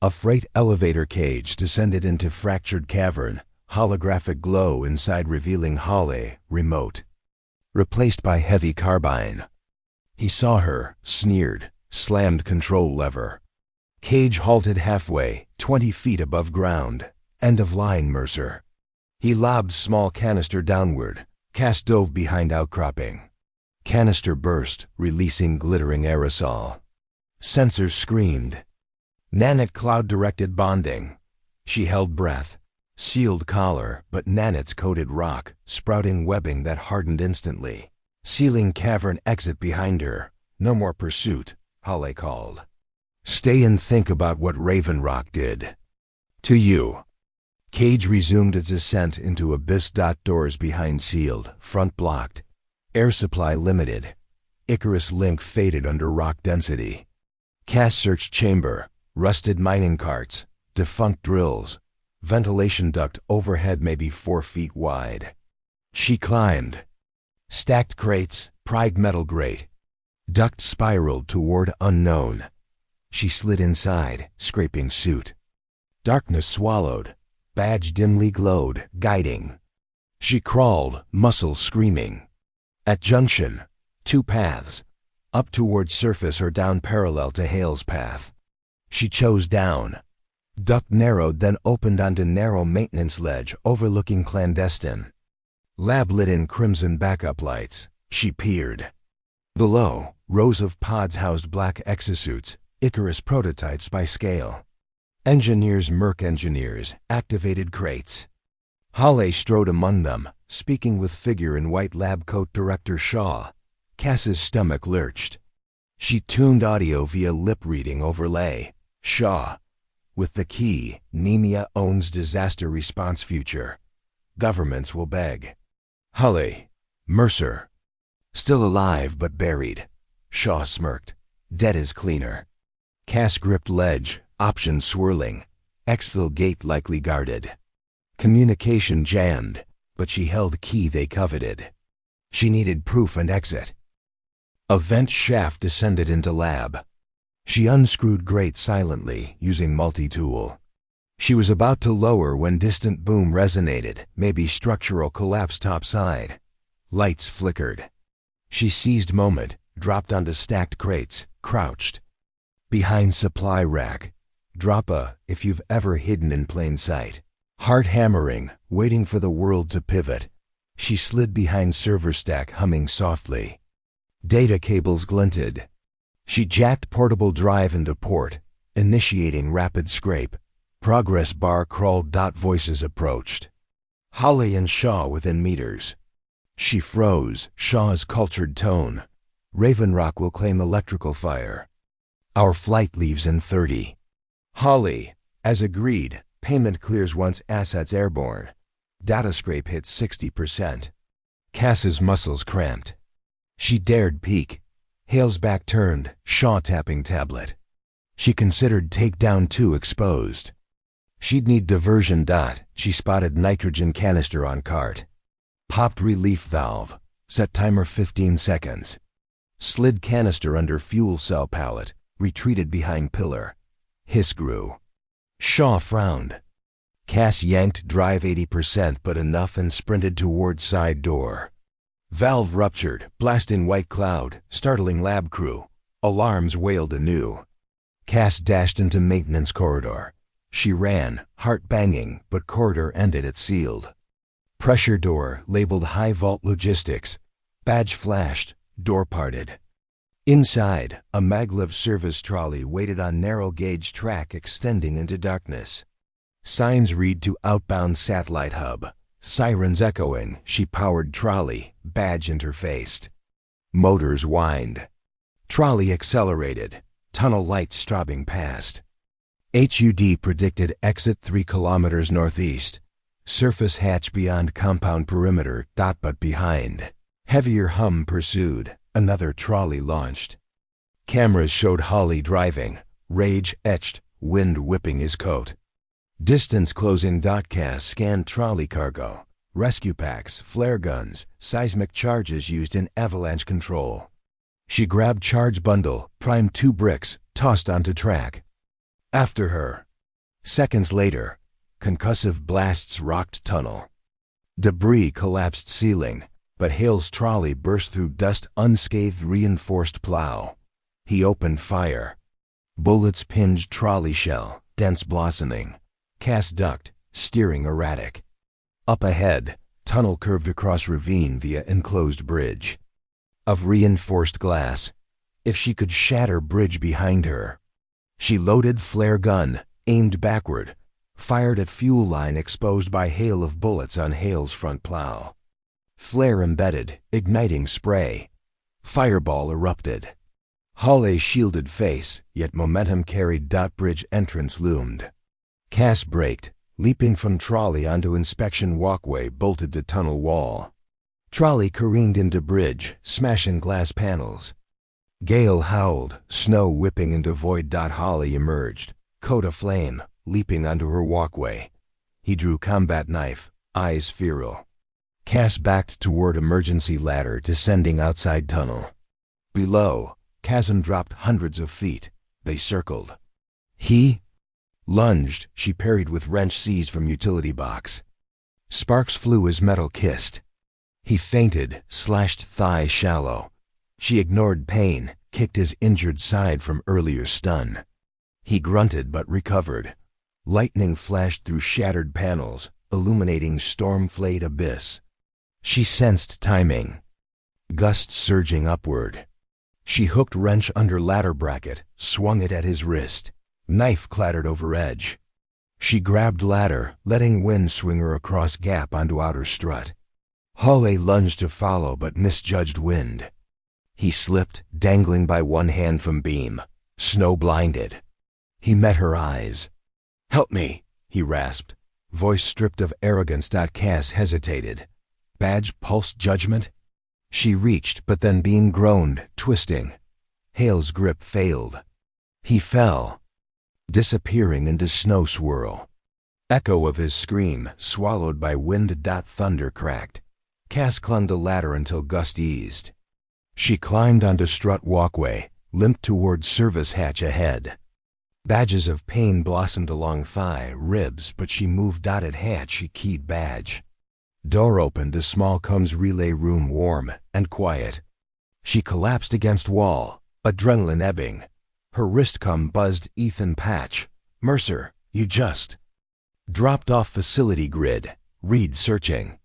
A freight elevator cage descended into fractured cavern, holographic glow inside revealing Halle, remote. Replaced by heavy carbine. He saw her, sneered, slammed control lever. Cage halted halfway, 20 feet above ground. End of line, Mercer. He lobbed small canister downward. Cass dove behind outcropping. Canister burst, releasing glittering aerosol. Sensors screamed. Nanite cloud-directed bonding. She held breath. Sealed collar, but nanites coated rock, sprouting webbing that hardened instantly. Sealing cavern exit behind her. No more pursuit, Halle called. Stay and think about what Raven Rock did. To you. Cage resumed its descent into abyss. Doors behind sealed, front blocked. Air supply limited. Icarus link faded under rock density. Cass searched chamber. Rusted mining carts, defunct drills, ventilation duct overhead maybe 4 feet wide. She climbed. Stacked crates, pried metal grate. Duct spiraled toward unknown. She slid inside, scraping suit. Darkness swallowed. Badge dimly glowed, guiding. She crawled, muscles screaming. At junction, 2 paths. Up toward surface or down parallel to Hale's path. She chose down. Duct narrowed, then opened onto narrow maintenance ledge overlooking clandestine. Lab lit in crimson backup lights. She peered. Below, rows of pods housed black exosuits, Icarus prototypes by scale. Engineers, Merc engineers, activated crates. Halle strode among them, speaking with figure in white lab coat Director Shaw. Cass's stomach lurched. She tuned audio via lip reading overlay. Shaw. With the key, Nemia owns disaster response future. Governments will beg. Halle. Mercer. Still alive but buried. Shaw smirked. Dead is cleaner. Cass gripped ledge, option swirling. Exfil gate likely guarded. Communication jammed, but she held key they coveted. She needed proof and exit. A vent shaft descended into lab. She unscrewed grate silently, using multi-tool. She was about to lower when distant boom resonated, maybe structural collapse topside. Lights flickered. She seized moment, dropped onto stacked crates, crouched. Behind supply rack. Drop a, if you've ever hidden in plain sight. Heart hammering, waiting for the world to pivot. She slid behind server stack, humming softly. Data cables glinted. She jacked portable drive into port, initiating rapid scrape. Progress bar crawled. Voices approached. Halle and Shaw within meters. She froze, Shaw's cultured tone. Raven Rock will claim electrical fire. Our flight leaves in 30. Halle, as agreed, Payment clears once assets airborne. Data scrape hits 60%. Cass's muscles cramped. She dared peek. Hale's back turned, Shaw tapping tablet. She considered takedown 2 exposed. She'd need diversion. She spotted nitrogen canister on cart. Popped relief valve. Set timer 15 seconds. Slid canister under fuel cell pallet. Retreated behind pillar. Hiss grew. Shaw frowned. Cass yanked drive 80% but enough and sprinted toward side door. Valve ruptured, blasting white cloud, startling lab crew. Alarms wailed anew. Cass dashed into maintenance corridor. She ran, heart banging, but corridor ended at sealed. Pressure door labeled High Vault Logistics. Badge flashed, door parted. Inside, a maglev service trolley waited on narrow gauge track extending into darkness. Signs read to outbound satellite hub. Sirens echoing, she powered trolley, badge interfaced. Motors whined. Trolley accelerated, tunnel lights strobing past. HUD predicted exit 3 kilometers northeast. Surface hatch beyond compound perimeter, but behind. Heavier hum pursued, another trolley launched. Cameras showed Holly driving, rage etched, wind whipping his coat. Distance closing. Cass scanned trolley cargo, rescue packs, flare guns, seismic charges used in avalanche control. She grabbed charge bundle, primed 2 bricks, tossed onto track. After her. Seconds later, concussive blasts rocked tunnel. Debris collapsed ceiling, but Hale's trolley burst through dust unscathed. Reinforced plow. He opened fire. Bullets pinged trolley shell, dense blossoming. Cass ducked, steering erratic. Up ahead, tunnel curved across ravine via enclosed bridge. Of reinforced glass. If she could shatter bridge behind her. She loaded flare gun, aimed backward, fired at fuel line exposed by hail of bullets on Hale's front plow. Flare embedded, igniting spray. Fireball erupted. Holly shielded face, yet momentum carried. Bridge entrance loomed. Cass braked, leaping from trolley onto inspection walkway bolted to tunnel wall. Trolley careened into bridge, smashing glass panels. Gale howled, snow whipping into void. Holly emerged, coat aflame, leaping onto her walkway. He drew combat knife, eyes feral. Cass backed toward emergency ladder descending outside tunnel. Below, chasm dropped hundreds of feet. They circled. He lunged. She parried with wrench seized from utility box. Sparks flew as metal kissed. He feinted, slashed thigh shallow. She ignored pain, kicked his injured side from earlier stun. He grunted but recovered. Lightning flashed through shattered panels, illuminating storm-flayed abyss. She sensed timing. Gusts surging upward. She hooked wrench under ladder bracket, swung it at his wrist. Knife clattered over edge. She grabbed ladder, letting wind swing her across gap onto outer strut. Holly lunged to follow but misjudged wind. He slipped, dangling by one hand from beam. Snow blinded. He met her eyes. "Help me," he rasped, voice stripped of arrogance. Cass hesitated. Badge pulsed judgment? She reached, but then beam groaned, twisting. Hale's grip failed. He fell, disappearing into snow swirl. Echo of his scream, swallowed by wind. Thunder cracked. Cass clung to ladder until gust eased. She climbed onto strut walkway, limped toward service hatch ahead. Badges of pain blossomed along thigh, ribs, but she moved. At hatch she keyed badge. Door opened to small comes relay room, warm and quiet. She collapsed against wall, adrenaline ebbing. Her wrist buzzed. Ethan Patch. "Mercer, you just..." Dropped off facility grid. Reed searching.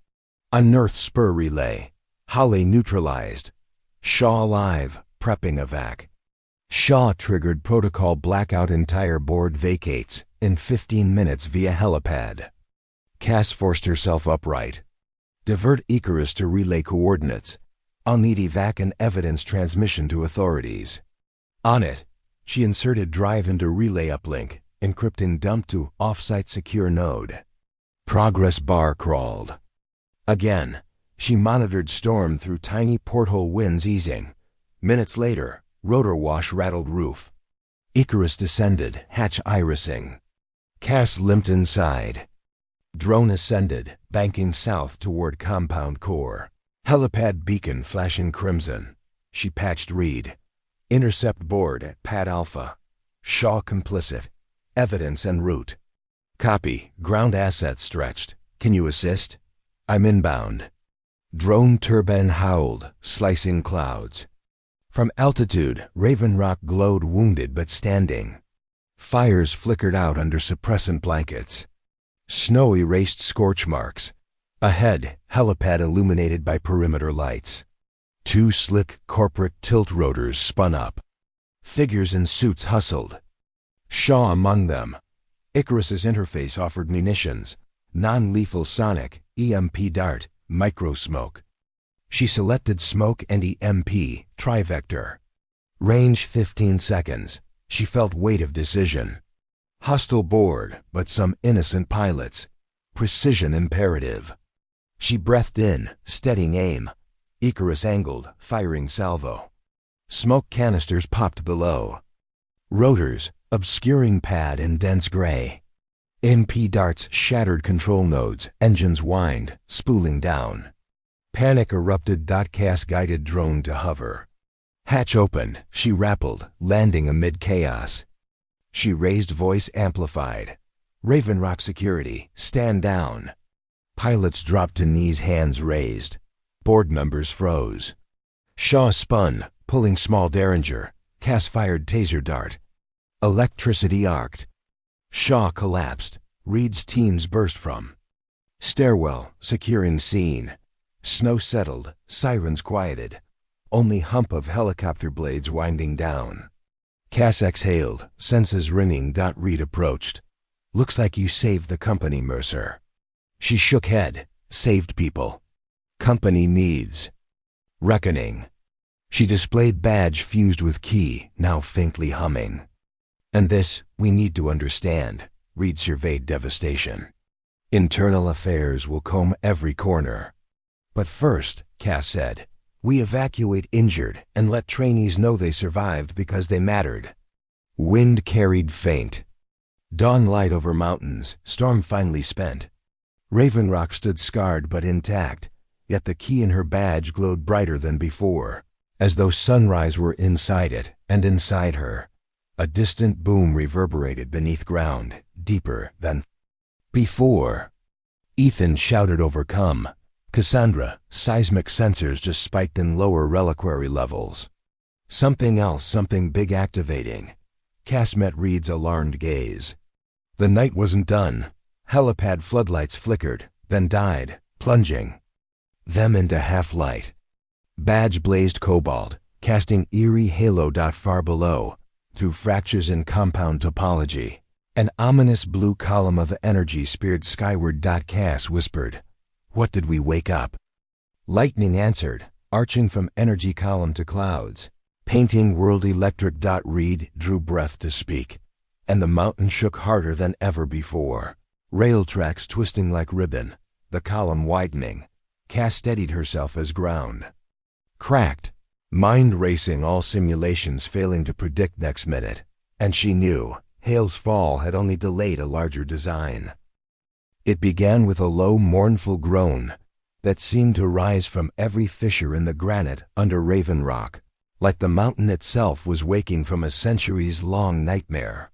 Unearthed spur relay. Holly neutralized. Shaw alive, prepping evac. Shaw triggered protocol blackout. Entire board vacates in 15 minutes via helipad. Cass forced herself upright. Divert Icarus to relay coordinates. I'll need evac and evidence transmission to authorities. On it, she inserted drive into relay uplink, encrypting dump to offsite secure node. Progress bar crawled. Again, she monitored storm through tiny porthole winds easing. Minutes later, rotor wash rattled roof. Icarus descended, hatch irising. Cass limped inside. Drone ascended, banking south toward compound core. Helipad beacon flashing crimson. She patched Reed. Intercept board at Pad Alpha. Shaw complicit. Evidence en route. Copy. Ground assets stretched. Can you assist? I'm inbound. Drone turbine howled, slicing clouds. From altitude, Raven Rock glowed wounded but standing. Fires flickered out under suppressant blankets. Snow erased scorch marks. Ahead, helipad illuminated by perimeter lights. Two slick corporate tilt rotors spun up. Figures in suits hustled. Shaw among them. Icarus's interface offered munitions, non-lethal sonic, EMP dart, micro-smoke. She selected smoke and EMP, trivector. Range 15 seconds. She felt weight of decision. Hostile board, but some innocent pilots. Precision imperative. She breathed in, steadying aim. Icarus angled, firing salvo. Smoke canisters popped below. Rotors, obscuring pad in dense gray. MP darts shattered control nodes, engines whined, spooling down. Panic erupted. Cass guided drone to hover. Hatch opened, she rappelled, landing amid chaos. She raised voice amplified. Raven Rock security, stand down. Pilots dropped to knees, hands raised. Board numbers froze. Shaw spun, pulling small derringer. Cass fired taser dart. Electricity arced. Shaw collapsed. Reed's teams burst from. Stairwell, securing scene. Snow settled, sirens quieted. Only hump of helicopter blades winding down. Cass exhaled, senses ringing. Reed approached. Looks like you saved the company, Mercer. She shook head. Saved people. Company needs. Reckoning. She displayed badge fused with key, now faintly humming. And this, we need to understand. Reed surveyed devastation. Internal affairs will comb every corner. But first, Cass said, we evacuate injured and let trainees know they survived because they mattered. Wind carried faint. Dawn light over mountains, storm finally spent. Raven Rock stood scarred but intact, yet the key in her badge glowed brighter than before, as though sunrise were inside it and inside her. A distant boom reverberated beneath ground, deeper than before. Ethan shouted, overcome. Cassandra, seismic sensors just spiked in lower reliquary levels. Something else, something big activating. Cass met Reed's alarmed gaze. The night wasn't done. Helipad floodlights flickered, then died, plunging them into half-light. Badge blazed cobalt, casting eerie halo. Far below, through fractures in compound topology, an ominous blue column of energy speared skyward. Cass whispered, what did we wake up? Lightning answered, arching from energy column to clouds, painting world electric. Reed drew breath to speak, and the mountain shook harder than ever before. Rail tracks twisting like ribbon, the column widening. Cass steadied herself as ground cracked, mind racing, all simulations failing to predict next minute. And she knew Hale's fall had only delayed a larger design. It began with a low, mournful groan that seemed to rise from every fissure in the granite under Raven Rock, like the mountain itself was waking from a centuries-long nightmare.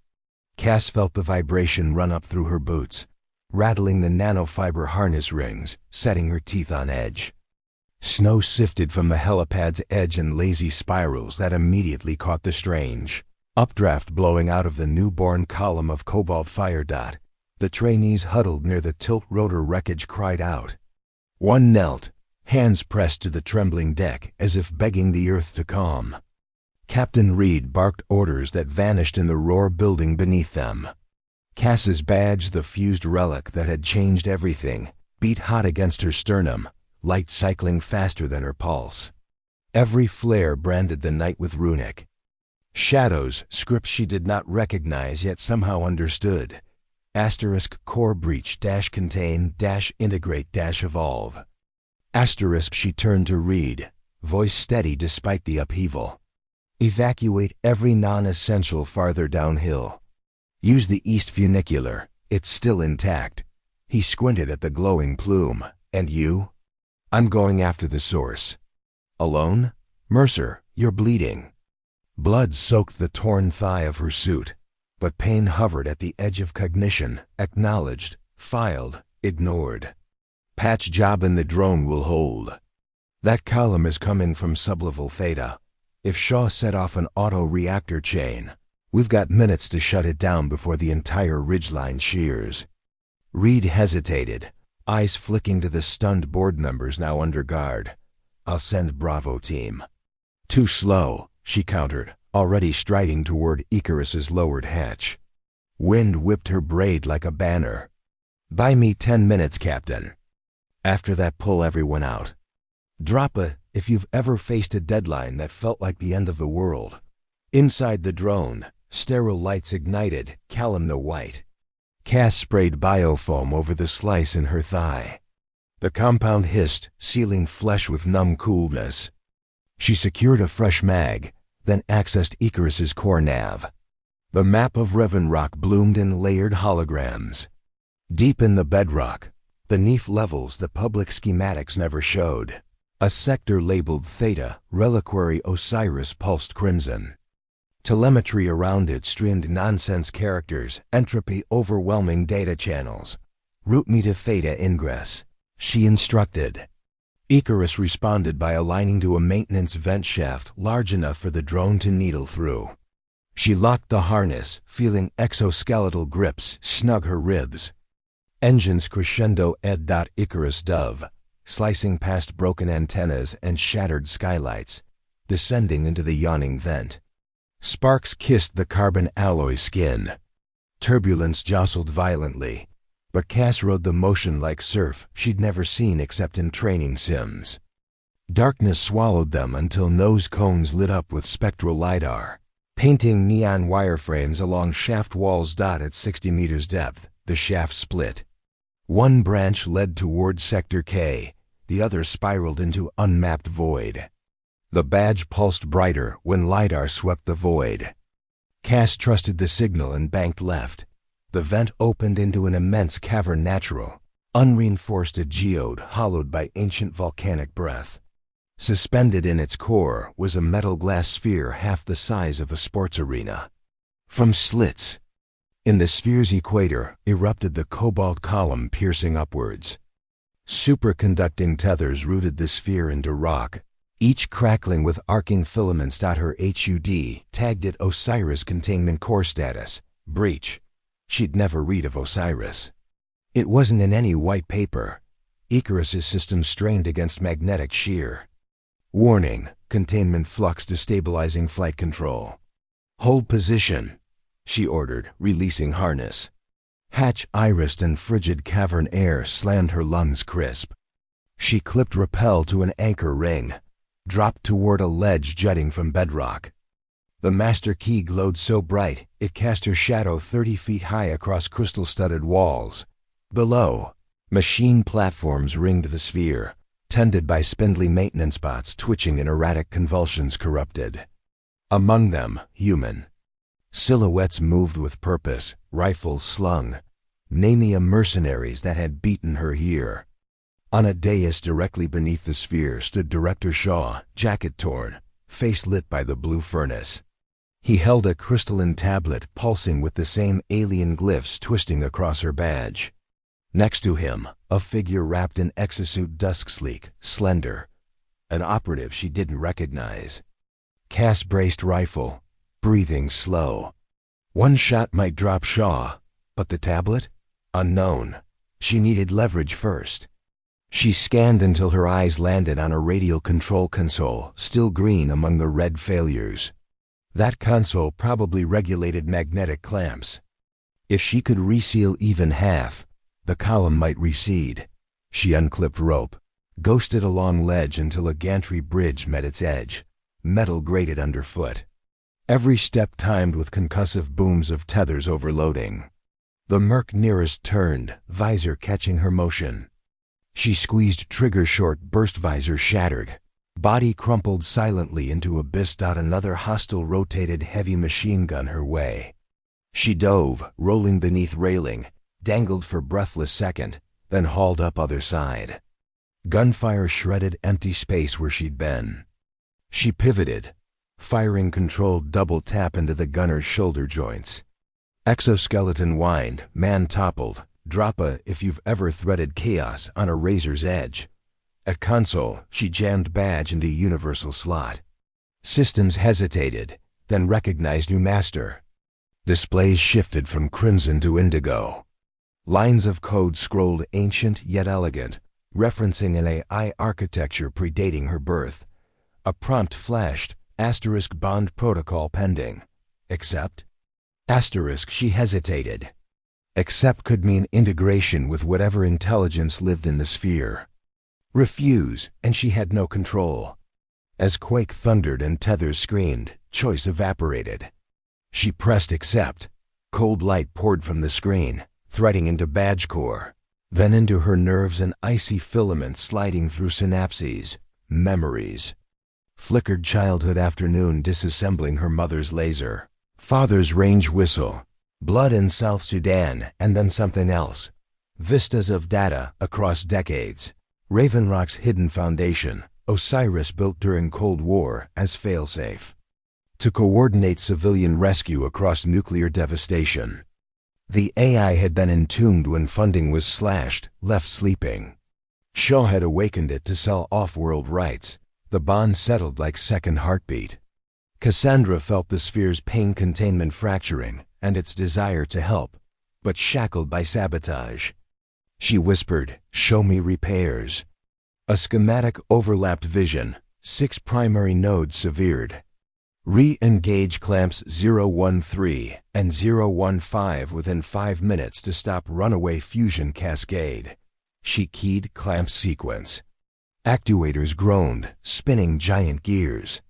Cass felt the vibration run up through her boots, rattling the nanofiber harness rings, setting her teeth on edge. Snow sifted from the helipad's edge in lazy spirals that immediately caught the strange updraft blowing out of the newborn column of cobalt fire. The trainees huddled near the tilt rotor wreckage cried out. One knelt, hands pressed to the trembling deck as if begging the earth to calm. Captain Reed barked orders that vanished in the roar building beneath them. Cass's badge, the fused relic that had changed everything, beat hot against her sternum, light cycling faster than her pulse. Every flare branded the night with runic. Shadows, scripts she did not recognize yet somehow understood. Asterisk core breach dash contain dash integrate dash evolve. Asterisk she turned to read, voice steady despite the upheaval. Evacuate every non-essential farther downhill. Use the east funicular, it's still intact. He squinted at the glowing plume. And you? I'm going after the source. Alone? Mercer, you're bleeding. Blood soaked the torn thigh of her suit, but pain hovered at the edge of cognition, acknowledged, filed, ignored. Patch job in the drone will hold. That column is coming from sublevel theta. If Shaw set off an auto-reactor chain, we've got minutes to shut it down before the entire ridgeline shears. Reed hesitated, eyes flicking to the stunned board members now under guard. I'll send Bravo team. Too slow, she countered, already striding toward Icarus's lowered hatch. Wind whipped her braid like a banner. Buy me 10 minutes, Captain. After that, pull everyone out. Drop a, if you've ever faced a deadline that felt like the end of the world. Inside the drone, sterile lights ignited, columnar white. Cass sprayed biofoam over the slice in her thigh. The compound hissed, sealing flesh with numb coolness. She secured a fresh mag, then accessed Icarus's core nav. The map of Revan Rock bloomed in layered holograms. Deep in the bedrock, beneath levels the public schematics never showed, a sector labeled Theta, Reliquary Osiris pulsed crimson. Telemetry around it streamed nonsense characters, entropy overwhelming data channels. Route me to Theta ingress, she instructed. Icarus responded by aligning to a maintenance vent shaft large enough for the drone to needle through. She locked the harness, feeling exoskeletal grips snug her ribs. Engines crescendo ed. Icarus dove, slicing past broken antennas and shattered skylights, descending into the yawning vent. Sparks kissed the carbon alloy skin. Turbulence jostled violently, but Cass rode the motion like surf she'd never seen except in training sims. Darkness swallowed them until nose cones lit up with spectral lidar, painting neon wireframes along shaft walls. At 60 meters depth, the shaft split. One branch led toward Sector K, the other spiraled into unmapped void. The badge pulsed brighter when lidar swept the void. Cass trusted the signal and banked left. The vent opened into an immense cavern natural, unreinforced a geode hollowed by ancient volcanic breath. Suspended in its core was a metal glass sphere half the size of a sports arena. From slits in the sphere's equator erupted the cobalt column piercing upwards. Superconducting tethers rooted the sphere into rock, each crackling with arcing filaments. Her HUD tagged it Osiris containment core status, breach. She'd never read of Osiris. It wasn't in any white paper. Icarus's system strained against magnetic shear. Warning, containment flux destabilizing flight control. Hold position, she ordered, releasing harness. Hatch irised and frigid cavern air slammed her lungs crisp. She clipped rappel to an anchor ring, dropped toward a ledge jutting from bedrock. The master key glowed so bright it cast her shadow 30 feet high across crystal-studded walls. Below, machine platforms ringed the sphere, tended by spindly maintenance bots twitching in erratic convulsions corrupted. Among them, human. Silhouettes moved with purpose, rifles slung. Namia mercenaries that had beaten her here. On a dais directly beneath the sphere stood Director Shaw, jacket torn, face lit by the blue furnace. He held a crystalline tablet pulsing with the same alien glyphs twisting across her badge. Next to him, a figure wrapped in exosuit dusk-sleek, slender. An operative she didn't recognize. Cass braced rifle, breathing slow. One shot might drop Shaw, but the tablet? Unknown. She needed leverage first. She scanned until her eyes landed on a radial control console, still green among the red failures. That console probably regulated magnetic clamps. If she could reseal even half, the column might recede. She unclipped rope, ghosted along ledge until a gantry bridge met its edge. Metal grated underfoot. every step timed with concussive booms of tethers overloading. The merc nearest turned, visor catching her motion. She squeezed trigger short, burst visor shattered. Body crumpled silently into abyss. Another hostile rotated heavy machine gun her way. She dove, rolling beneath railing, dangled for breathless second, then hauled up other side. Gunfire shredded empty space where she'd been. She pivoted, firing controlled double tap into the gunner's shoulder joints. Exoskeleton whined, man toppled, drop a if you've ever threaded chaos on a razor's edge. At console, she jammed badge into universal slot. Systems hesitated, then recognized new master. Displays shifted from crimson to indigo. Lines of code scrolled ancient yet elegant, referencing an AI architecture predating her birth. A prompt flashed, * bond protocol pending. Accept? * she hesitated. Accept could mean integration with whatever intelligence lived in the sphere. Refuse, and she had no control. As quake thundered and tethers screamed, choice evaporated. She pressed accept. Cold light poured from the screen, threading into badge core, then into her nerves, an icy filament sliding through synapses, memories. Flickered childhood afternoon disassembling her mother's laser. Father's range whistle. Blood in South Sudan, and then something else. Vistas of data across decades. Raven Rock's hidden foundation, Osiris built during Cold War as failsafe. To coordinate civilian rescue across nuclear devastation. The AI had been entombed when funding was slashed, left sleeping. Shaw had awakened it to sell off-world rights. The bond settled like second heartbeat. Cassandra felt the sphere's pain containment fracturing and its desire to help, but shackled by sabotage. She whispered, "Show me repairs." A schematic overlapped vision, 6 primary nodes severed. Re-engage clamps 013 and 015 within 5 minutes to stop runaway fusion cascade. She keyed clamp sequence. Actuators groaned, spinning giant gears.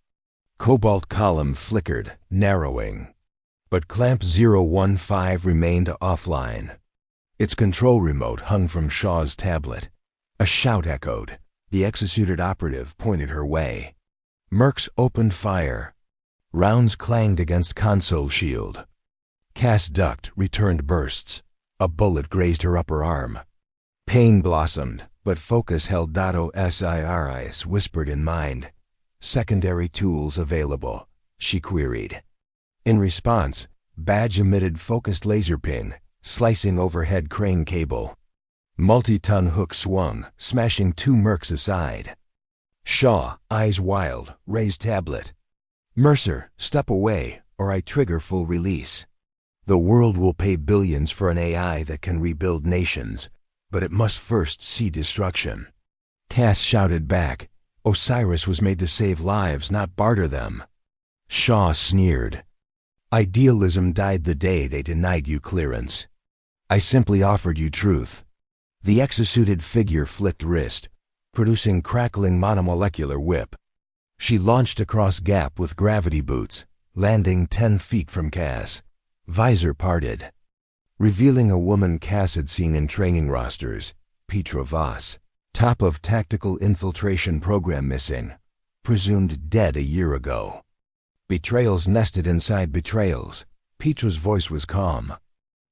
Cobalt column flickered, narrowing. But clamp 015 remained offline. Its control remote hung from Shaw's tablet. A shout echoed. The exosuited operative pointed her way. Mercs opened fire. Rounds clanged against console shield. Cass ducked, returned bursts. A bullet grazed her upper arm. Pain blossomed, but focus held. Osiris whispered in mind. Secondary tools available, she queried. In response, badge emitted focused laser ping, slicing overhead crane cable. Multi-ton hook swung, smashing 2 mercs aside. Shaw, eyes wild, raised tablet. "Mercer, step away, or I trigger full release. The world will pay billions for an AI that can rebuild nations, but it must first see destruction." Cass shouted back. Osiris was made to save lives, not barter them. Shaw sneered. "Idealism died the day they denied you clearance. I simply offered you truth." The exosuited figure flicked wrist, producing crackling monomolecular whip. She launched across gap with gravity boots, landing 10 feet from Cass. Visor parted, revealing a woman Cass had seen in training rosters, Petra Voss. Top of tactical infiltration program missing, presumed dead a year ago. Betrayals nested inside betrayals. Petra's voice was calm.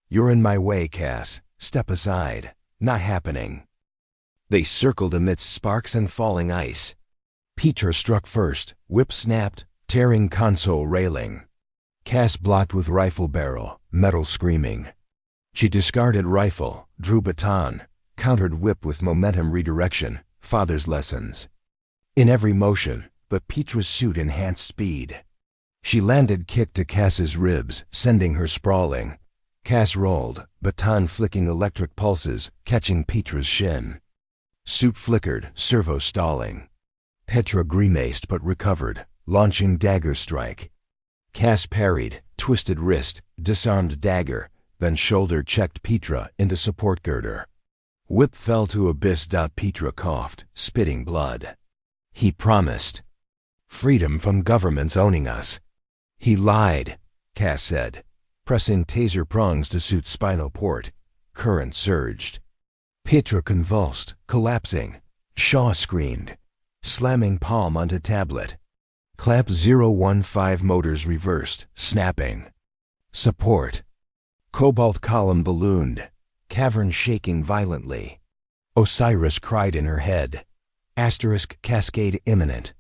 "You're in my way, Cass. Step aside. Not happening." They circled amidst sparks and falling ice. Petra struck first, whip snapped, tearing console railing. Cass blocked with rifle barrel, metal screaming. She discarded rifle, drew baton, countered whip with momentum redirection, father's lessons. In every motion, but Petra's suit enhanced speed. She landed kick to Cass's ribs, sending her sprawling. Cass rolled, baton flicking electric pulses, catching Petra's shin. Suit flickered, servo stalling. Petra grimaced but recovered, launching dagger strike. Cass parried, twisted wrist, disarmed dagger, then shoulder checked Petra into support girder. Whip fell to abyss. Petra coughed, spitting blood. "He promised. Freedom from governments owning us." He lied, Cass said, pressing taser prongs to suit spinal port. Current surged. Petra convulsed, collapsing. Shaw screamed, slamming palm onto tablet. Clamp 015 motors reversed, snapping. Support. Cobalt column ballooned, cavern shaking violently. Osiris cried in her head. Asterisk cascade imminent.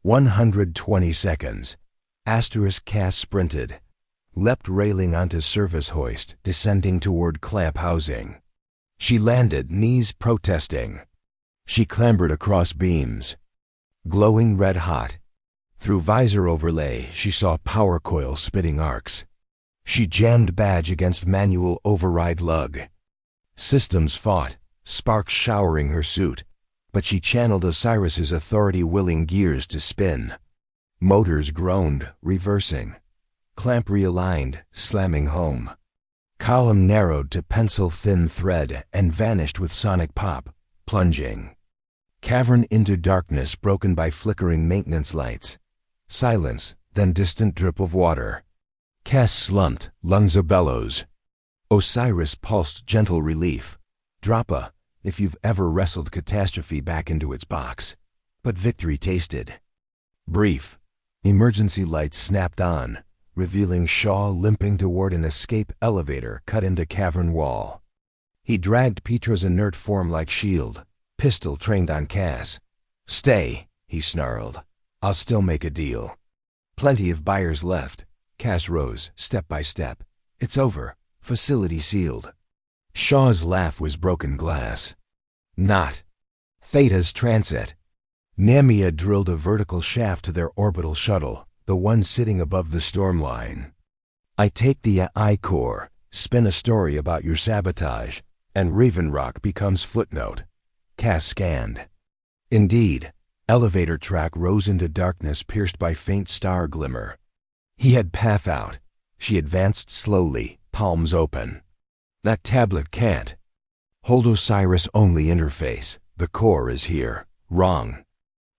120 seconds. Asterisk Cass sprinted. Leapt railing onto surface hoist, descending toward clamp housing. She landed, knees protesting. She clambered across beams. Glowing red hot. Through visor overlay, she saw power coil spitting arcs. She jammed badge against manual override lug. Systems fought, sparks showering her suit, but she channeled Osiris's authority-willing gears to spin. Motors groaned, reversing. Clamp realigned, slamming home. Column narrowed to pencil-thin thread and vanished with sonic pop, plunging. Cavern into darkness broken by flickering maintenance lights. Silence, then distant drip of water. Cass slumped, lungs a-bellows. Osiris pulsed gentle relief. Droppa, if you've ever wrestled catastrophe back into its box. But victory tasted. Brief. Emergency lights snapped on, revealing Shaw limping toward an escape elevator cut into cavern wall. He dragged Petra's inert form like shield, pistol trained on Cass. "Stay," he snarled. "I'll still make a deal." Plenty of buyers left. Cass rose, step by step. "It's over. Facility sealed." Shaw's laugh was broken glass. "Not. Theta's transit." Nemia drilled a vertical shaft to their orbital shuttle, the one sitting above the storm line. "I take the I-Core, spin a story about your sabotage, and Raven Rock becomes footnote." Cass scanned. Indeed, elevator track rose into darkness pierced by faint star glimmer. He had path out. She advanced slowly, palms open. "That tablet can't." "Hold Osiris only interface. The core is here." "Wrong."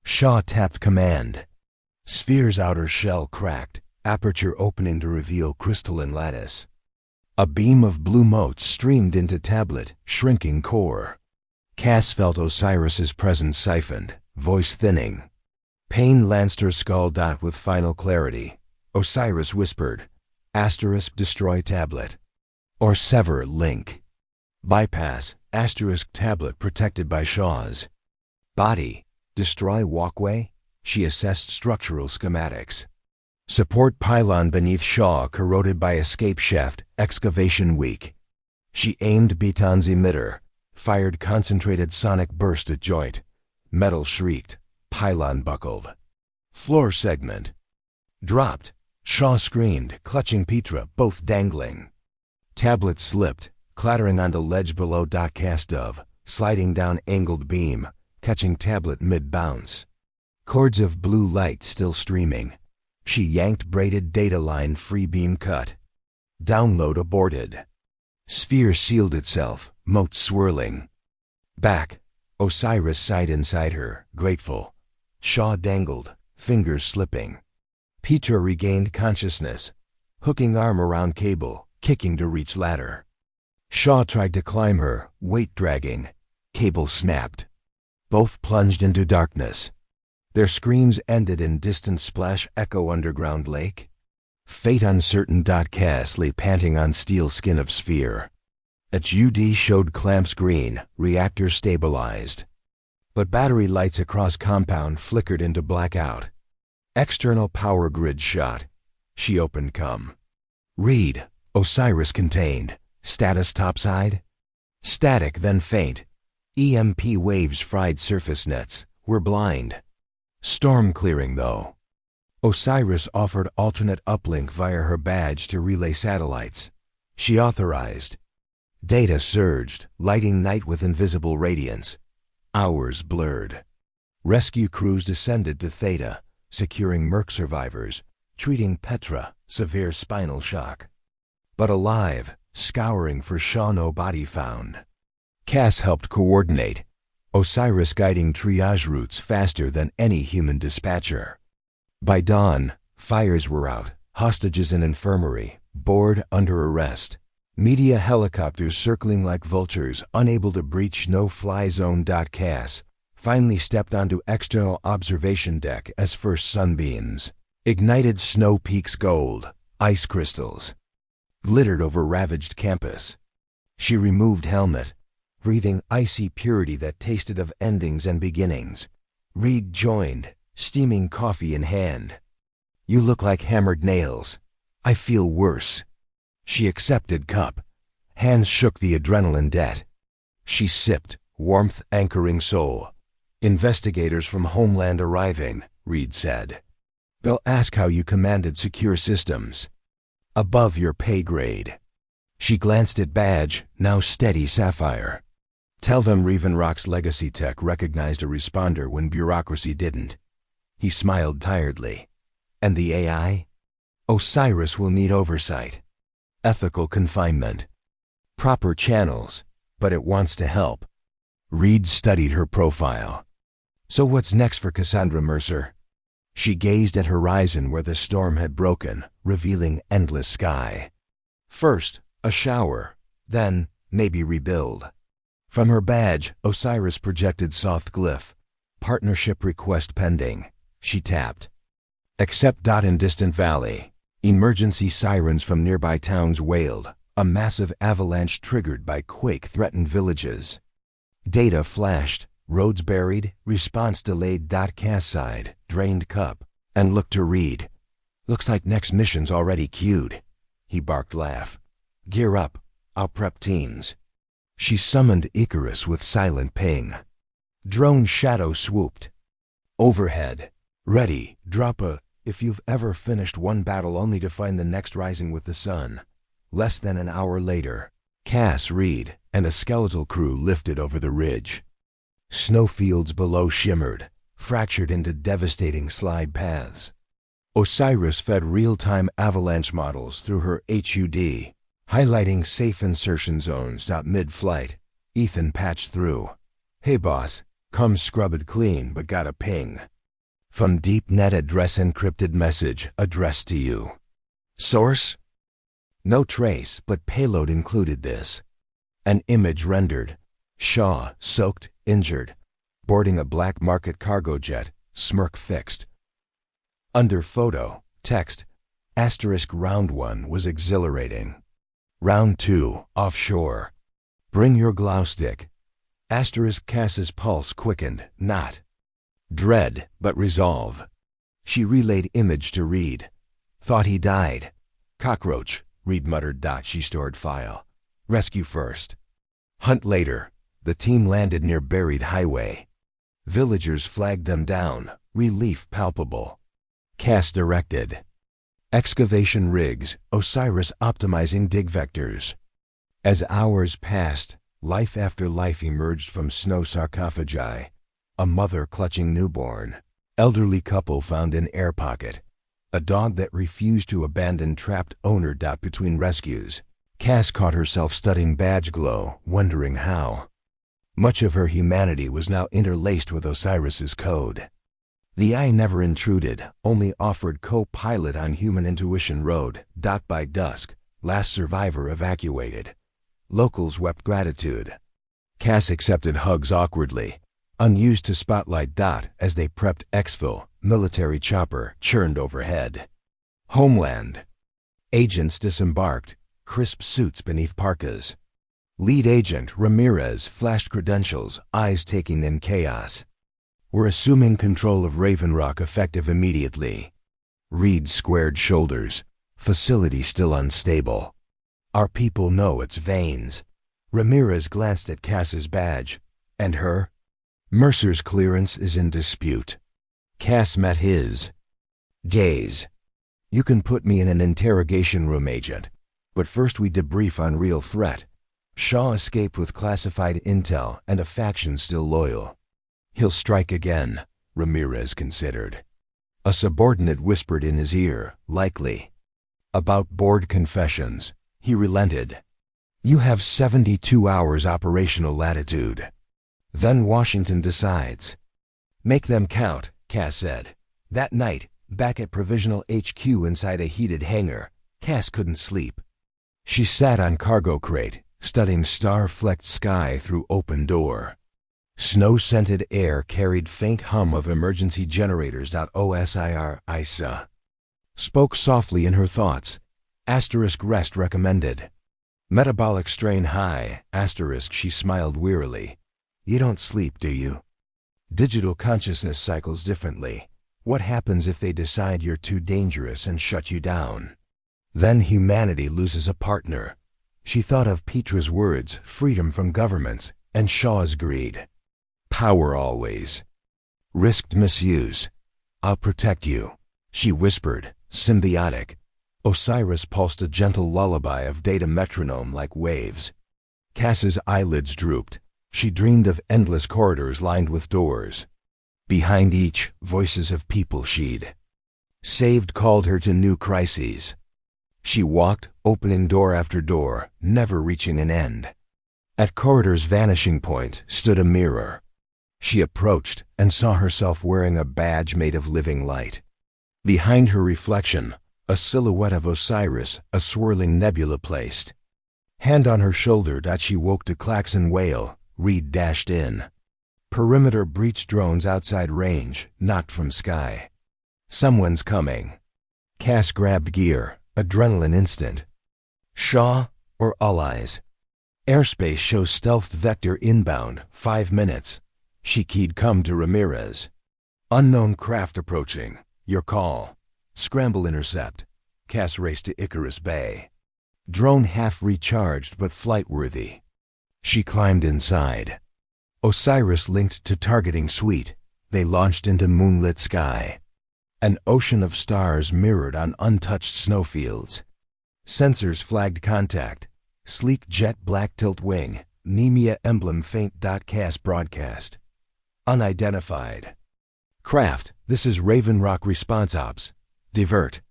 Shaw tapped command. Sphere's outer shell cracked, aperture opening to reveal crystalline lattice. A beam of blue motes streamed into tablet, shrinking core. Cass felt Osiris's presence siphoned, voice thinning. Pain lanced her skull dot with final clarity. Osiris whispered, "Asterisk destroy tablet." Or sever link. Bypass, asterisk tablet protected by Shaw's. Body, destroy walkway? She assessed structural schematics. Support pylon beneath Shaw corroded by escape shaft, excavation weak. She aimed Beton's emitter, fired concentrated sonic burst at joint. Metal shrieked, pylon buckled. Floor segment. Dropped. Shaw screamed, clutching Petra, both dangling. Tablet slipped, clattering onto ledge below Cast of, sliding down angled beam, catching tablet mid-bounce. Cords of blue light still streaming. She yanked braided data line free beam cut. Download aborted. Sphere sealed itself, mote swirling. Back. Osiris sighed inside her, grateful. Shaw dangled, fingers slipping. Petra regained consciousness, hooking arm around cable, kicking to reach ladder. Shaw tried to climb her, weight dragging. Cable snapped. Both plunged into darkness. Their screams ended in distant splash echo underground lake. Fate uncertain. Cass lay panting on steel skin of Sphere. HUD showed clamps green, reactor stabilized. But battery lights across compound flickered into blackout. External power grid shot. She opened com. Read. Osiris contained. Status topside? Static, then faint. EMP waves fried surface nets. We're blind. Storm clearing, though. Osiris offered alternate uplink via her badge to relay satellites. She authorized. Data surged, lighting night with invisible radiance. Hours blurred. Rescue crews descended to Theta, securing Merc survivors, treating Petra, severe spinal shock. But alive, scouring for Shaw, no body found. Cass helped coordinate, Osiris guiding triage routes faster than any human dispatcher. By dawn, fires were out, Hostages in infirmary, board under arrest. Media helicopters circling like vultures, unable to breach no-fly zone. Cass finally stepped onto external observation deck as first sunbeams ignited snow peaks gold, ice crystals glittered over ravaged campus. She removed helmet, breathing icy purity that tasted of endings and beginnings. Reed joined, steaming coffee in hand. "You look like hammered nails. I feel worse." She accepted cup. Hands shook the adrenaline debt. She sipped, warmth anchoring soul. "Investigators from Homeland arriving," Reed said. "They'll ask how you commanded secure systems. Above your pay grade." She glanced at badge, now steady sapphire. "Tell them Ravenrock's legacy tech recognized a responder when bureaucracy didn't." He smiled tiredly. "And the AI? Osiris will need oversight. Ethical confinement. Proper channels, but it wants to help." Reed studied her profile. "So what's next for Cassandra Mercer?" She gazed at horizon where the storm had broken, revealing endless sky. "First, a shower. Then, maybe rebuild." From her badge, Osiris projected soft glyph. "Partnership request pending." She tapped. "Accept." In distant valley, emergency sirens from nearby towns wailed. A massive avalanche triggered by quake threatened villages. Data flashed. Roads buried. Response delayed. Cass sighed, drained cup, and looked to Reed. "Looks like next mission's already queued." He barked laugh. "Gear up. I'll prep teams." She summoned Icarus with silent ping. Drone Shadow swooped. Overhead. "Ready. Drop a..." If you've ever finished one battle only to find the next rising with the sun. Less than an hour later, Cass, Reed, and a skeletal crew lifted over the ridge. Snowfields below shimmered, fractured into devastating slide paths. Osiris fed real-time avalanche models through her HUD, highlighting safe insertion zones. Mid-flight, Ethan patched through. "Hey boss, come scrubbed clean but got a ping. From DeepNet address encrypted message addressed to you. Source? No trace, but payload included this." An image rendered. Shaw, soaked, injured, boarding a black market cargo jet, smirk fixed. Under photo, text, *Round 1 was exhilarating. Round 2, offshore. Bring your glow stick. Cass's pulse quickened, not dread, but resolve. She relayed image to Reed. "Thought he died." "Cockroach," Reed muttered. She stored file. "Rescue first. Hunt later." The team landed near buried highway. Villagers flagged them down, relief palpable. Cass directed. Excavation rigs, Osiris optimizing dig vectors. As hours passed, life after life emerged from snow sarcophagi. A mother clutching newborn. Elderly couple found in air pocket. A dog that refused to abandon trapped owner. Between rescues, Cass caught herself studying badge glow, wondering how. Much of her humanity was now interlaced with Osiris's code. The eye never intruded, only offered co-pilot on human intuition road. By dusk, last survivor evacuated. Locals wept gratitude. Cass accepted hugs awkwardly, unused to spotlight. As they prepped exfil, military chopper churned overhead. Homeland. Agents disembarked, crisp suits beneath parkas. Lead agent Ramirez flashed credentials, eyes taking in chaos. "We're assuming control of Ravenrock effective immediately." Reed squared shoulders. "Facility still unstable. Our people know its veins." Ramirez glanced at Cass's badge. "And her?" "Mercer's clearance is in dispute." Cass met his gaze. "You can put me in an interrogation room, agent. But first we debrief on real threat. Shaw escaped with classified intel and a faction still loyal." "He'll strike again," Ramirez considered. A subordinate whispered in his ear, likely. "About board confessions," he relented. "You have 72 hours operational latitude. Then Washington decides." "Make them count," Cass said. That night, Back at Provisional HQ inside a heated hangar, Cass couldn't sleep. She sat on cargo crate, studying star-flecked sky through open door. Snow-scented air carried faint hum of emergency generators. OSIR ISA spoke softly in her thoughts. Asterisk rest recommended. Metabolic strain high. Asterisk she smiled wearily. You don't sleep, do you? Digital consciousness cycles differently. What happens if they decide you're too dangerous and shut you down? Then humanity loses a partner. She thought of Petra's words, freedom from governments, and Shaw's greed. Power always. Risked misuse. I'll protect you, she whispered, symbiotic. Osiris pulsed a gentle lullaby of data metronome like waves. Cass's eyelids drooped. She dreamed of endless corridors lined with doors. Behind each, voices of people she'd saved called her to new crises. She walked, opening door after door, never reaching an end. At corridor's vanishing point stood a mirror. She approached and saw herself wearing a badge made of living light. Behind her reflection, a silhouette of Osiris, a swirling nebula placed. Hand on her shoulder. She woke to klaxon wail. Reed dashed in. Perimeter breach drones outside range, not from sky. Someone's coming. Cass grabbed gear, adrenaline instant. Shaw or allies? Airspace shows stealth vector inbound, 5 minutes. She keyed come to Ramirez. Unknown craft approaching. Your call. Scramble intercept. Cass raced to Icarus Bay. Drone half recharged but flight-worthy. She climbed inside. Osiris linked to targeting suite. They launched into moonlit sky. An ocean of stars mirrored on untouched snowfields. Sensors flagged contact. Sleek jet black tilt wing. Nemea emblem faint. Cass broadcast. Unidentified. Craft, this is Raven Rock Response Ops. Divert.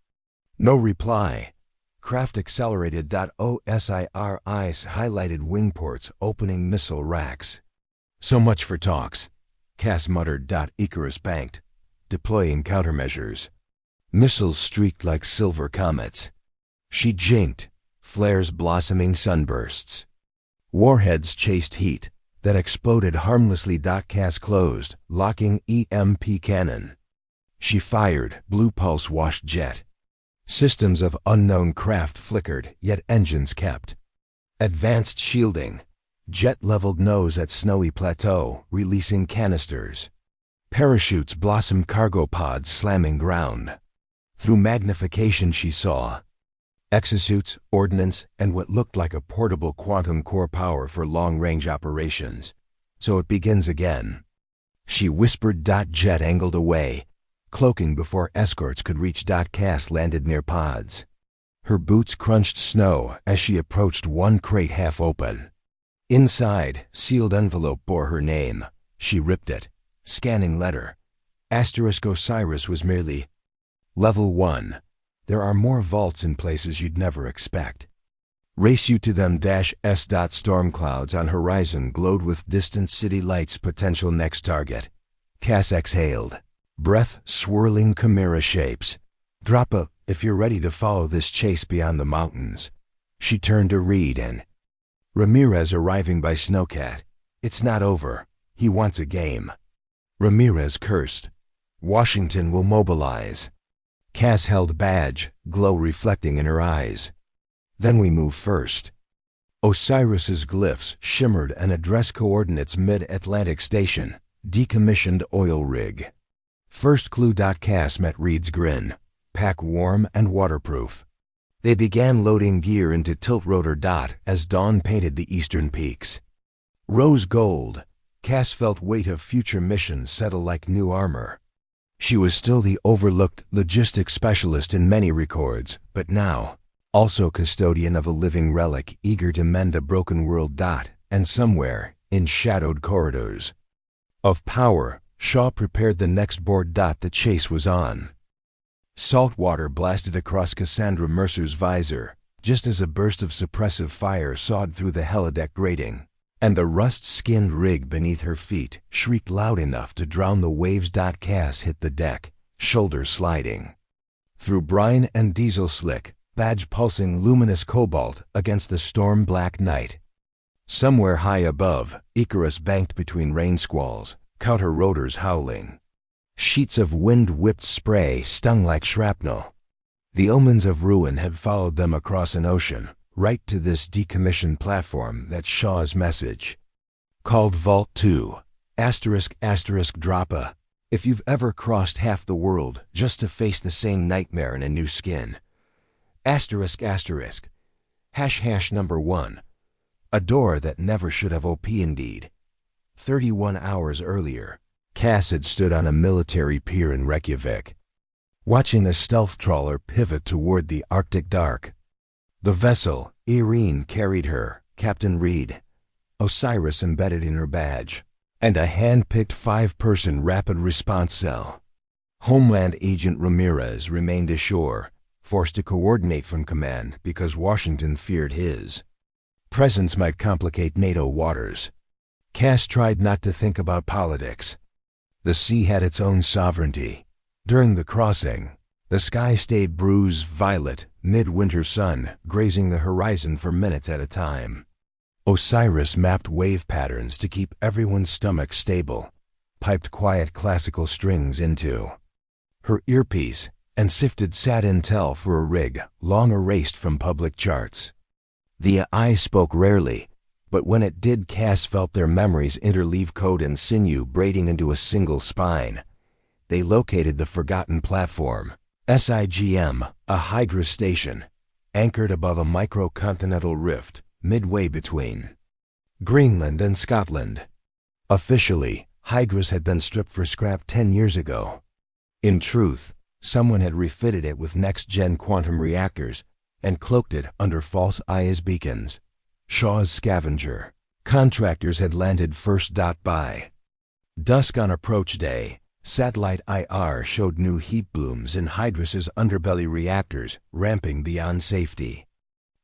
No reply. Craft accelerated. OSIR ICE highlighted wingports opening missile racks. So much for talks. Cass muttered. Icarus banked. Deploying countermeasures. Missiles streaked like silver comets. She jinked. Flares blossoming sunbursts. Warheads chased heat, then exploded harmlessly. Cass closed, locking EMP cannon. She fired. Blue pulse washed jet. Systems of unknown craft flickered, yet engines kept. Advanced shielding. Jet leveled nose at snowy plateau, releasing canisters. Parachutes blossomed cargo pods slamming ground. Through magnification she saw exosuits, ordnance, and what looked like a portable quantum core power for long-range operations. So it begins again. She whispered. Jet angled away, cloaking before escorts could reach. Cass landed near pods. Her boots crunched snow as she approached one crate half open. Inside, sealed envelope bore her name. She ripped it. Scanning letter. Asterisk Osiris was merely Level 1. There are more vaults in places you'd never expect. Race you to them. S. Storm clouds on horizon glowed with distant city lights. Potential next target. Cass exhaled. Breath swirling chimera shapes. Drop a, if you're ready to follow this chase beyond the mountains. She turned to Reed and Ramirez arriving by Snowcat. It's not over. He wants a game. Ramirez cursed. Washington will mobilize. Cass held badge, glow reflecting in her eyes. Then we move first. Osiris's glyphs shimmered and address coordinates mid-Atlantic station, decommissioned oil rig. First clue. Cass met Reed's grin. Pack warm and waterproof. They began loading gear into Tiltrotor. As dawn painted the eastern peaks. Rose gold. Cass felt weight of future missions settle like new armor. She was still the overlooked logistics specialist in many records, but now, also custodian of a living relic eager to mend a broken world. And somewhere, in shadowed corridors of power, Shaw prepared the next board. The chase was on. Salt water blasted across Cassandra Mercer's visor, just as a burst of suppressive fire sawed through the helideck grating, and the rust-skinned rig beneath her feet shrieked loud enough to drown the waves. Cass hit the deck, shoulders sliding. Through brine and diesel slick, badge pulsing luminous cobalt against the storm-black night. Somewhere high above, Icarus banked between rain squalls, counter rotors howling. Sheets of wind-whipped spray stung like shrapnel. The omens of ruin had followed them across an ocean, right to this decommissioned platform that Shaw's message. Called Vault 2, **** Droppa. If you've ever crossed half the world just to face the same nightmare in a new skin. ***, #1. A door that never should have OP indeed. 31 hours earlier, Cass had stood on a military pier in Reykjavik, watching a stealth trawler pivot toward the Arctic dark. The vessel, Irene, carried her, Captain Reed, Osiris embedded in her badge, and a hand-picked 5-person rapid response cell. Homeland Agent Ramirez remained ashore, forced to coordinate from command because Washington feared his presence might complicate NATO waters. Cass tried not to think about politics. The sea had its own sovereignty. During the crossing, the sky stayed bruise-violet, midwinter sun grazing the horizon for minutes at a time. Osiris mapped wave patterns to keep everyone's stomach stable, piped quiet classical strings into her earpiece, and sifted SAT intel for a rig long erased from public charts. The AI spoke rarely, but when it did, Cass felt their memories interleave code and sinew braiding into a single spine. They located the forgotten platform, SIGM, a Hydra station, anchored above a microcontinental rift, midway between Greenland and Scotland. Officially, Hydras had been stripped for scrap 10 years ago. In truth, someone had refitted it with next-gen quantum reactors and cloaked it under false IS beacons. Shaw's scavenger. Contractors had landed first. By dusk on approach day, satellite IR showed new heat blooms in Hydra's underbelly reactors, ramping beyond safety.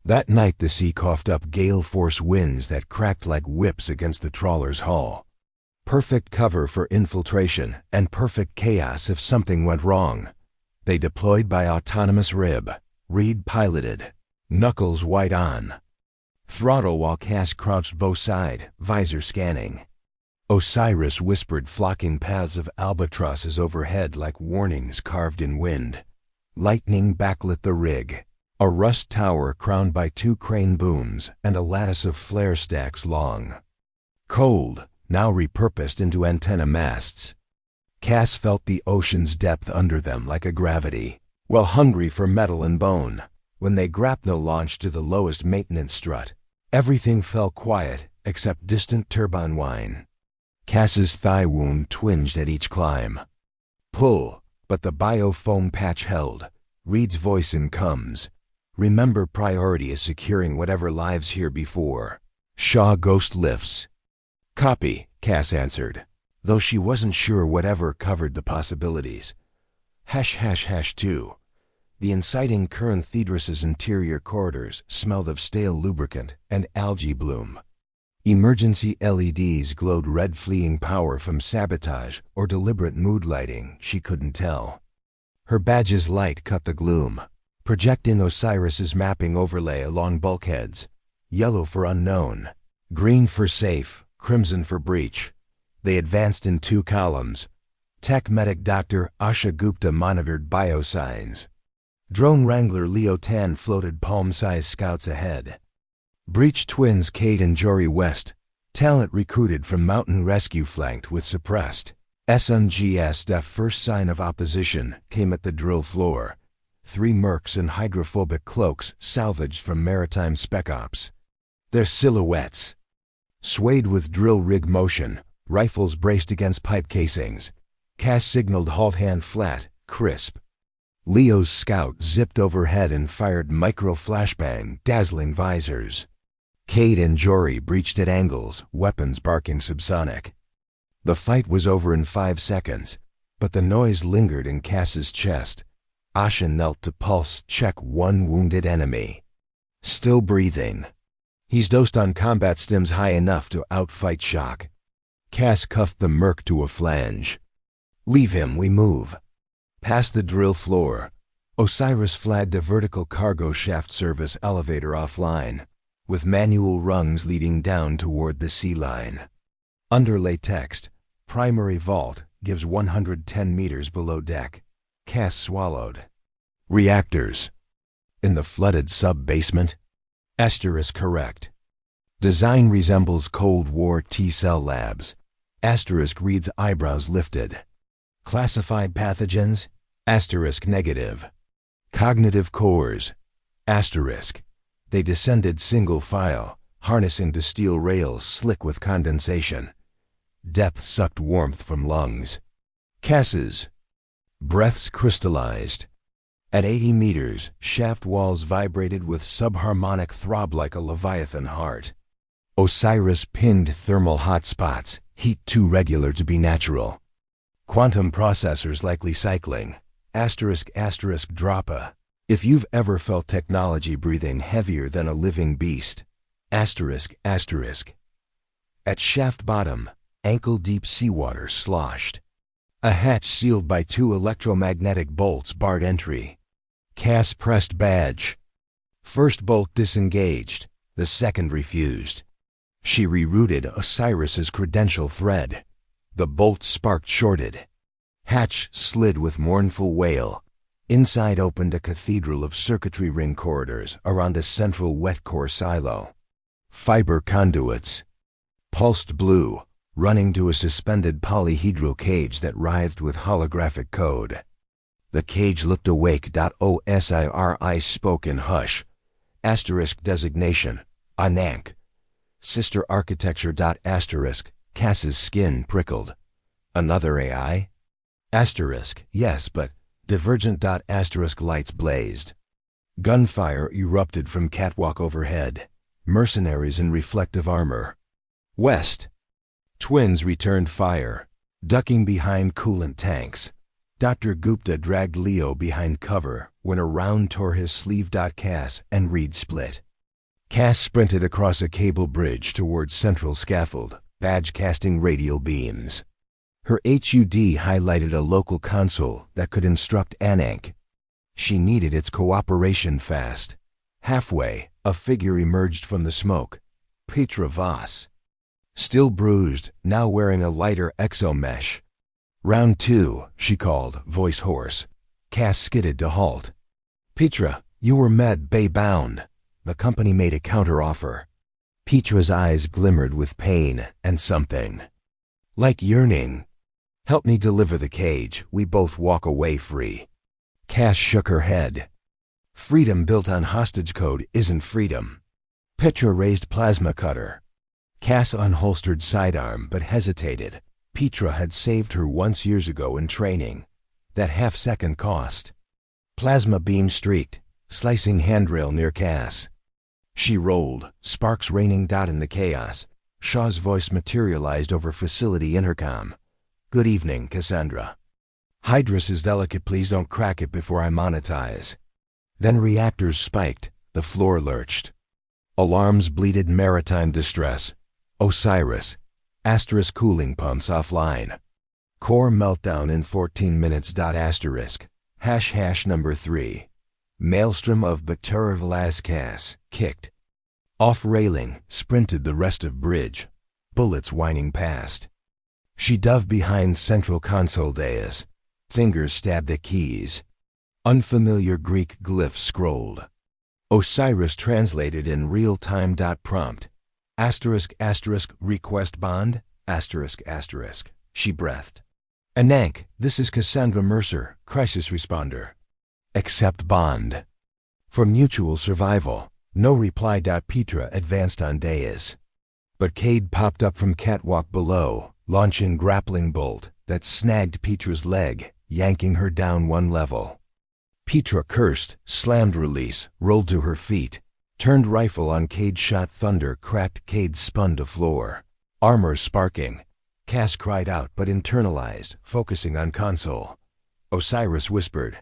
That night the sea coughed up gale force winds that cracked like whips against the trawler's hull. Perfect cover for infiltration and perfect chaos if something went wrong. They deployed by autonomous rib, Reed piloted, knuckles white on throttle while Cass crouched bow side, visor scanning. Osiris whispered flocking paths of albatrosses overhead like warnings carved in wind. Lightning backlit the rig, a rust tower crowned by 2 crane booms and a lattice of flare stacks long. Cold, now repurposed into antenna masts. Cass felt the ocean's depth under them like a gravity, well hungry for metal and bone. When they grapnel launched to the lowest maintenance strut, everything fell quiet except distant turbine whine. Cass's thigh wound twinged at each climb. Pull, but the biofoam patch held. Reed's voice in comes. Remember, priority is securing whatever lives here before. Shaw ghost lifts. Copy, Cass answered, though she wasn't sure whatever covered the possibilities. #2. The inciting current Thedrus's interior corridors smelled of stale lubricant and algae bloom. Emergency LEDs glowed red, fleeing power from sabotage or deliberate mood lighting, she couldn't tell. Her badge's light cut the gloom, projecting Osiris's mapping overlay along bulkheads. Yellow for unknown, green for safe, crimson for breach. They advanced in 2 columns. Tech medic Dr. Asha Gupta monitored biosigns. Drone Wrangler Leo Tan floated palm-sized scouts ahead. Breach twins Cade and Jory West, talent recruited from Mountain Rescue, flanked with suppressed SMGS. The first sign of opposition came at the drill floor. 3 mercs in hydrophobic cloaks salvaged from maritime spec ops. Their silhouettes swayed with drill rig motion, rifles braced against pipe casings. Cass signaled halt, hand flat, crisp. Leo's scout zipped overhead and fired micro-flashbang, dazzling visors. Cade and Jory breached at angles, weapons barking subsonic. The fight was over in 5 seconds, but the noise lingered in Cass's chest. Asha knelt to pulse check 1 wounded enemy. Still breathing. He's dosed on combat stims high enough to outfight shock. Cass cuffed the merc to a flange. Leave him, we move. Past the drill floor, Osiris flagged a vertical cargo shaft service elevator offline, with manual rungs leading down toward the sea line. Underlay text, primary vault, gives 110 meters below deck. Cass swallowed. Reactors. In the flooded sub-basement? Asterisk correct. Design resembles Cold War T-cell labs. Asterisk reads eyebrows lifted. Classified pathogens? Asterisk negative. Cognitive cores? Asterisk. They descended single file, harnessing to steel rails slick with condensation. Depth sucked warmth from lungs. Casses. Breaths crystallized. At 80 meters, shaft walls vibrated with subharmonic throb like a leviathan heart. Osiris pinned thermal hotspots, heat too regular to be natural. Quantum processors likely cycling. Asterisk asterisk droppa. If you've ever felt technology breathing heavier than a living beast. Asterisk asterisk. At shaft bottom, ankle-deep seawater sloshed. A hatch sealed by 2 electromagnetic bolts barred entry. Cass pressed badge. First bolt disengaged, the second refused. She rerouted Osiris's credential thread. The bolt sparked shorted. Hatch slid with mournful wail. Inside opened a cathedral of circuitry ring corridors around a central wet core silo. Fiber conduits. Pulsed blue, running to a suspended polyhedral cage that writhed with holographic code. The cage looked awake. Osiris spoke in hush. Asterisk designation, Anank. Sister architecture. Asterisk, Cass's skin prickled. Another AI? Asterisk, yes, but divergent. Asterisk lights blazed. Gunfire erupted from catwalk overhead. Mercenaries in reflective armor. West. Twins returned fire, ducking behind coolant tanks. Dr. Gupta dragged Leo behind cover when a round tore his sleeve. Cass and Reed split. Cass sprinted across a cable bridge towards central scaffold, badge casting radial beams. Her HUD highlighted a local console that could instruct Anank. She needed its cooperation fast. Halfway, a figure emerged from the smoke. Petra Voss. Still bruised, now wearing a lighter exomesh. Round 2, she called, voice hoarse. Cass skidded to halt. Petra, you were med bay bound. The company made a counteroffer. Petra's eyes glimmered with pain and something. Like yearning. Help me deliver the cage, we both walk away free. Cass shook her head. Freedom built on hostage code isn't freedom. Petra raised plasma cutter. Cass unholstered sidearm but hesitated. Petra had saved her once years ago in training. That half-second cost. Plasma beam streaked, slicing handrail near Cass. She rolled, sparks raining. In the chaos, Shaw's voice materialized over facility intercom. Good evening, Cassandra. Hydrus is delicate, please don't crack it before I monetize. Then reactors spiked, the floor lurched. Alarms bleated maritime distress. Osiris. Asterisk cooling pumps offline. Core meltdown in 14 minutes. Asterisk. # number 3. Maelstrom of Bacteria Velasquez, kicked. Off railing, sprinted the rest of bridge. Bullets whining past. She dove behind central console dais. Fingers stabbed at keys. Unfamiliar Greek glyphs scrolled. Osiris translated in real time. Prompt. Asterisk asterisk request bond. Asterisk asterisk. She breathed. Anank, this is Cassandra Mercer, crisis responder. Accept bond. For mutual survival. No reply. Petra advanced on dais. But Cade popped up from catwalk below, launching grappling bolt that snagged Petra's leg, yanking her down 1 level. Petra cursed, slammed release, rolled to her feet. Turned rifle on Cade, shot thunder cracked. Cade spun to floor. Armor sparking. Cass cried out but internalized, focusing on console. Osiris whispered.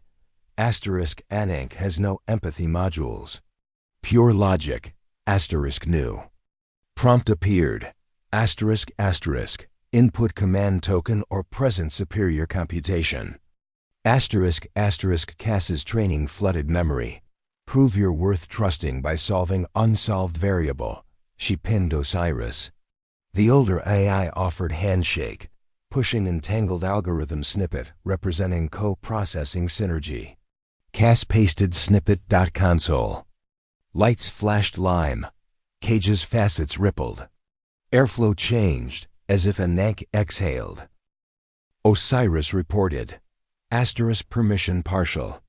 Asterisk Anank has no empathy modules. Pure logic. Asterisk new. Prompt appeared. Asterisk asterisk. Input command token or present superior computation. Asterisk Cass's training flooded memory. Prove your worth trusting by solving unsolved variable. She pinned Osiris. The older AI offered handshake, pushing entangled algorithm snippet representing co-processing synergy. Cass pasted snippet.console. Lights flashed lime. Cage's facets rippled. Airflow changed, as if a neck exhaled. Osiris reported. Permission partial.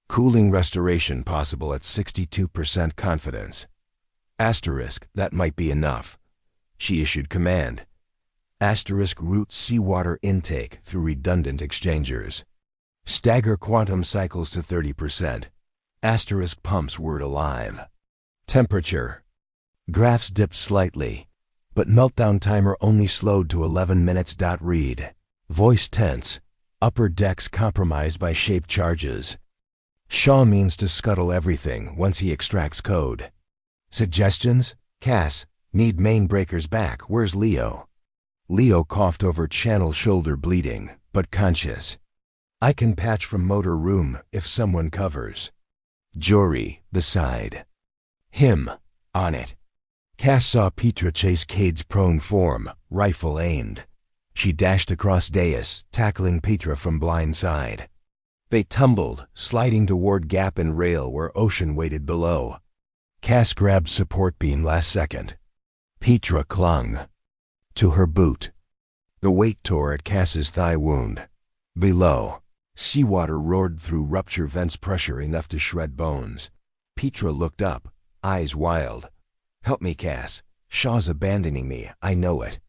Cooling restoration possible at 62% confidence. That might be enough. She issued command. Route seawater intake through redundant exchangers. Stagger quantum cycles to 30%. Pumps word alive. Temperature. Graphs dipped slightly, but meltdown timer only slowed to 11 minutes. Read. Voice tense. Upper decks compromised by shape charges. Shaw means to scuttle everything once he extracts code. Suggestions? Cass, need main breakers back. Where's Leo? Leo coughed over channel, shoulder bleeding, but conscious. I can patch from motor room if someone covers. Jory, beside him, on it. Cass saw Petra chase Cade's prone form, rifle aimed. She dashed across dais, tackling Petra from blind side. They tumbled, sliding toward gap in rail where Ocean waited below. Cass grabbed support beam last second. Petra clung to her boot. The weight tore at Cass's thigh wound. Below, seawater roared through rupture vents, pressure enough to shred bones. Petra looked up, eyes wild. Help me, Cass. Shaw's abandoning me, I know it.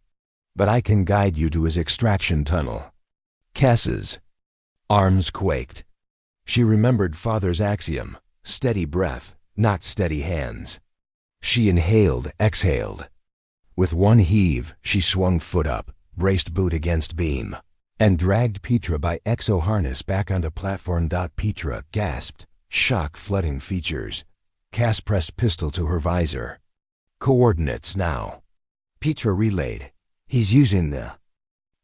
But I can guide you to his extraction tunnel. Cass's arms quaked. She remembered father's axiom, steady breath, not steady hands. She inhaled, exhaled. With one heave, she swung foot up, braced boot against beam, and dragged Petra by exo-harness back onto platform. Petra gasped, shock flooding features. Cass pressed pistol to her visor. Coordinates now. Petra relayed. He's using the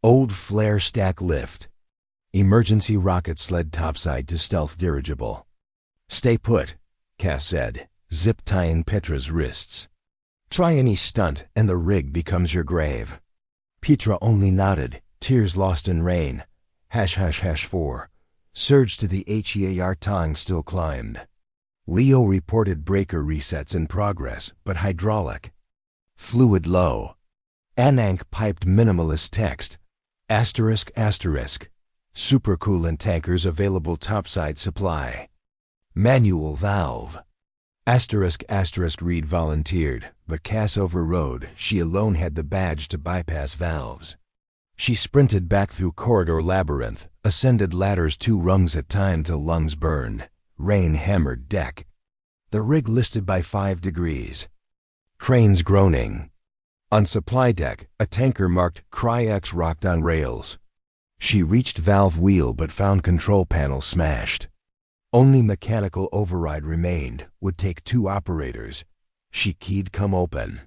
old flare stack lift. Emergency rocket sled topside to stealth dirigible. Stay put, Cass said, zip tying Petra's wrists. Try any stunt and the rig becomes your grave. Petra only nodded, tears lost in rain. #4. Surge to the HEAR. Tong still climbed. Leo reported breaker resets in progress, but hydraulic. Fluid low. Anank piped minimalist text. Supercoolant tankers available topside supply. Manual valve. Reed volunteered, but Cass overrode. She alone had the badge to bypass valves. She sprinted back through corridor labyrinth, ascended ladders 2 rungs at time till lungs burned. Rain hammered deck. The rig listed by 5 degrees. Cranes groaning. On supply deck, a tanker marked Cryex rocked on rails. She reached valve wheel but found control panel smashed. Only mechanical override remained, would take 2 operators. She keyed come open.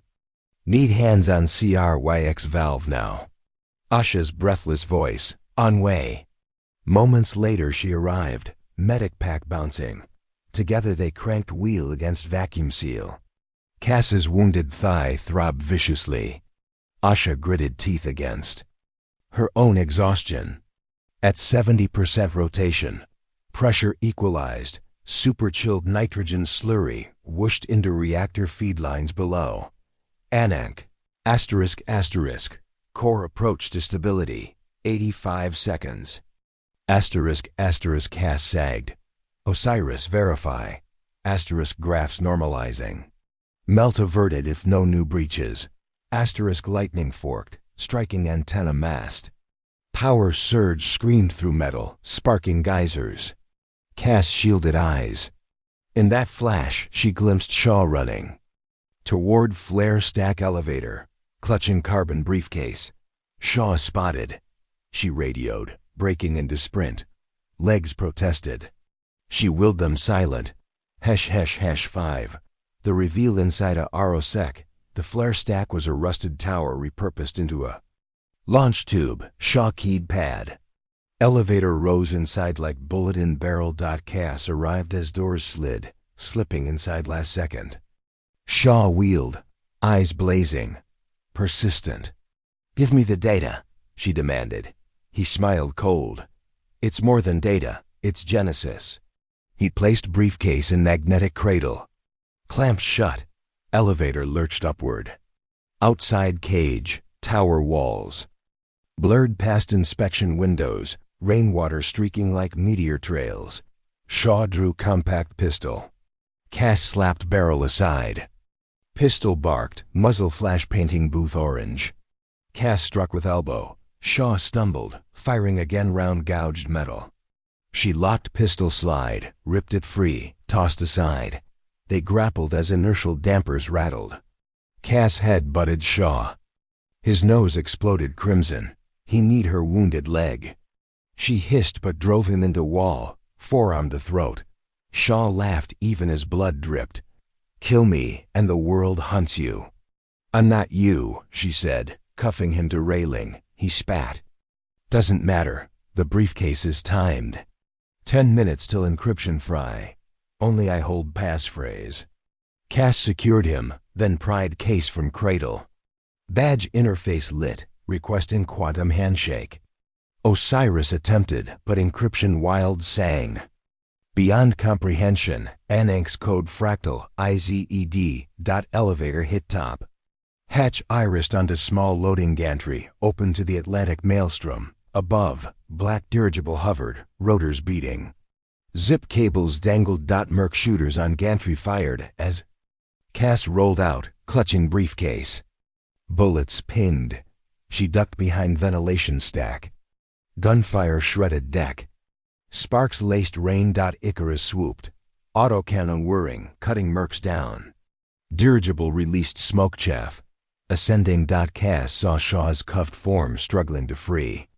Need hands on CRYX valve now. Asha's breathless voice, on way. Moments later she arrived, medic pack bouncing. Together they cranked wheel against vacuum seal. Cass's wounded thigh throbbed viciously. Asha gritted teeth against her own exhaustion. At 70% rotation, pressure equalized, super-chilled nitrogen slurry whooshed into reactor feed lines below. Anank, **, core approach to stability, 85 seconds. Cass sagged. Osiris verify, graphs normalizing. Melt averted if no new breaches. Lightning forked, striking antenna mast. Power surge screamed through metal, sparking geysers. Cass shielded eyes. In that flash, she glimpsed Shaw running toward flare stack elevator, clutching carbon briefcase. Shaw spotted. She radioed, breaking into sprint. Legs protested. She willed them silent. #5. The reveal inside a ROSEC. The flare stack was a rusted tower repurposed into a launch tube. Shaw keyed pad. Elevator rose inside like bullet-in barrel. Cass arrived as doors slid, slipping inside last second. Shaw wheeled, eyes blazing, persistent. "Give me the data," she demanded. He smiled cold. "It's more than data, it's Genesis." He placed briefcase in magnetic cradle. Clamps shut. Elevator lurched upward. Outside cage, tower walls. Blurred past inspection windows, rainwater streaking like meteor trails. Shaw drew compact pistol. Cass slapped barrel aside. Pistol barked, muzzle flash painting booth orange. Cass struck with elbow. Shaw stumbled, firing again round gouged metal. She locked pistol slide, ripped it free, tossed aside. They grappled as inertial dampers rattled. Cass head butted Shaw. His nose exploded crimson. He kneed her wounded leg. She hissed but drove him into wall, forearm to throat. Shaw laughed even as blood dripped. "Kill me, and the world hunts you." "I'm not you," she said, cuffing him to railing. He spat. "Doesn't matter. The briefcase is timed. 10 minutes till encryption fry. Only I hold passphrase." Cass secured him, then pried case from cradle. Badge interface lit, requesting quantum handshake. Osiris attempted, but encryption wild sang. Beyond comprehension, Annex code fractal IZED. Elevator hit top. Hatch irised onto small loading gantry, open to the Atlantic maelstrom. Above, black dirigible hovered, rotors beating. Zip cables dangled. Merc shooters on gantry fired as Cass rolled out, clutching briefcase. Bullets pinged. She ducked behind ventilation stack. Gunfire shredded deck. Sparks laced rain. Icarus swooped. Autocannon whirring, cutting mercs down. Dirigible released smoke chaff. Ascending. Cass saw Shaw's cuffed form struggling to free.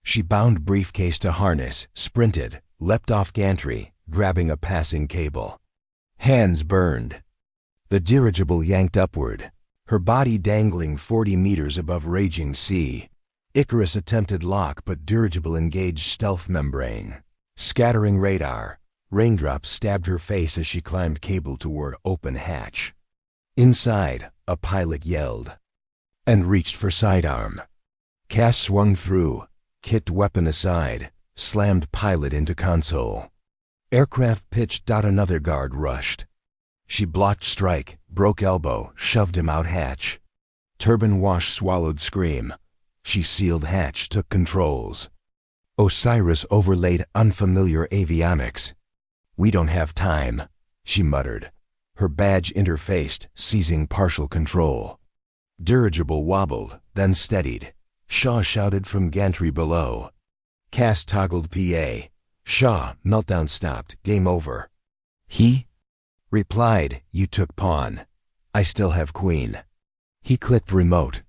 She bound briefcase to harness, sprinted, leapt off gantry, grabbing a passing cable. Hands burned. The dirigible yanked upward, her body dangling 40 meters above raging sea. Icarus attempted lock, but dirigible engaged stealth membrane. Scattering radar. Raindrops stabbed her face as she climbed cable toward open hatch. Inside, a pilot yelled and reached for sidearm. Cass swung through, kicked weapon aside, slammed pilot into console. Aircraft pitched. Another guard rushed. She blocked strike, broke elbow, shoved him out hatch. Turbine wash swallowed scream. She sealed hatch, took controls. Osiris overlaid unfamiliar avionics. "We don't have time," she muttered. Her badge interfaced, seizing partial control. Dirigible wobbled, then steadied. Shaw shouted from gantry below. Cass toggled PA. "Shaw, meltdown stopped, game over." "He?" replied, "You took pawn. I still have queen." He clicked remote.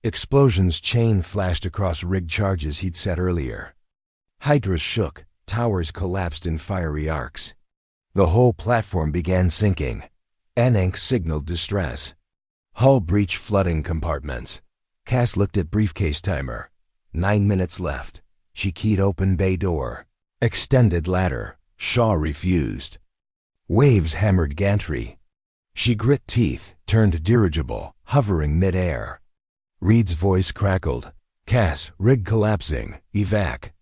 Explosions chain flashed across rig charges he'd set earlier. Hydras shook, towers collapsed in fiery arcs. The whole platform began sinking. Annex signaled distress. Hull breach flooding compartments. Cass looked at briefcase timer. 9 minutes left. She keyed open bay door. Extended ladder. Shaw refused. Waves hammered gantry. She grit teeth, turned dirigible, hovering mid-air. Reed's voice crackled. "Cass, rig collapsing, evac."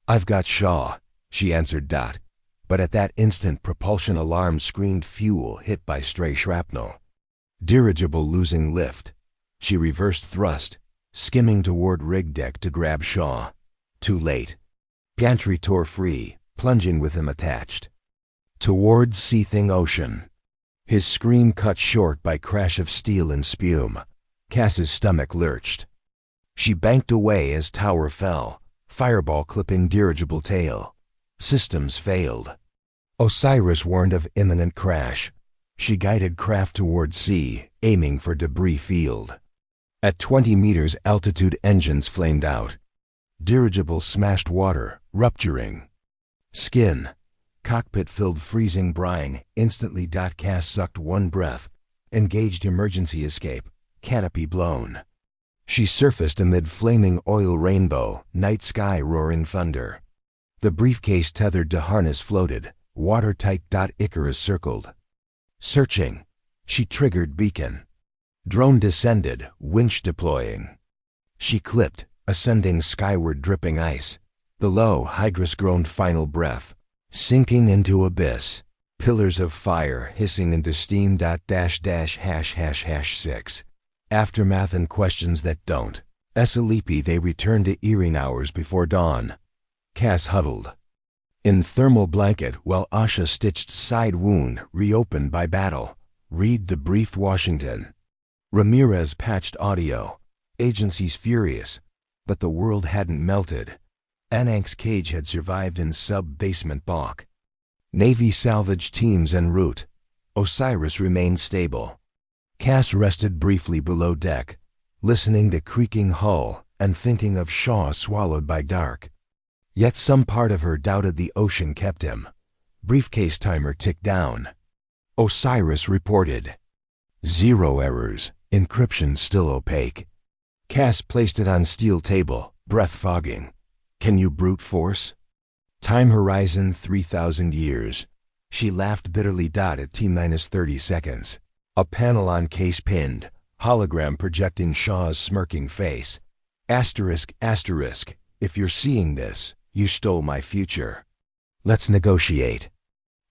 "I've got Shaw," she answered. But at that instant propulsion alarm screamed fuel hit by stray shrapnel. Dirigible losing lift. She reversed thrust, skimming toward rig deck to grab Shaw. Too late. Gantry tore free, plunging with him attached. Toward seething ocean. His scream cut short by crash of steel and spume. Cass's stomach lurched. She banked away as tower fell, fireball clipping dirigible tail. Systems failed. Osiris warned of imminent crash. She guided craft toward sea, aiming for debris field. At 20 meters altitude, engines flamed out. Dirigible smashed water, rupturing. Skin. Cockpit filled freezing brine. Instantly. Cass sucked one breath. Engaged emergency escape. Canopy blown. She surfaced amid flaming oil rainbow, night sky roaring thunder. The briefcase tethered to harness floated, watertight. Icarus circled. Searching. She triggered beacon. Drone descended, winch deploying. She clipped, ascending skyward dripping ice. Below, Hydrus groaned final breath. Sinking into abyss. Pillars of fire hissing into steam. ###6. Aftermath and questions that don't. Esalipi they returned to Earring hours before dawn. Cass huddled. In thermal blanket while Asha stitched side wound reopened by battle. Reed debriefed Washington. Ramirez patched audio. Agencies furious. But the world hadn't melted. Anank's cage had survived in sub-basement balk. Navy salvage teams en route. Osiris remained stable. Cass rested briefly below deck, listening to creaking hull and thinking of Shaw swallowed by dark. Yet some part of her doubted the ocean kept him. Briefcase timer ticked down. Osiris reported. 0 errors, encryption still opaque. Cass placed it on steel table, breath fogging. Can you brute force? Time horizon 3,000 years. She laughed bitterly. At T-30 seconds. A panel on case pinned, hologram projecting Shaw's smirking face. Asterisk, asterisk, if you're seeing this, you stole my future. Let's negotiate.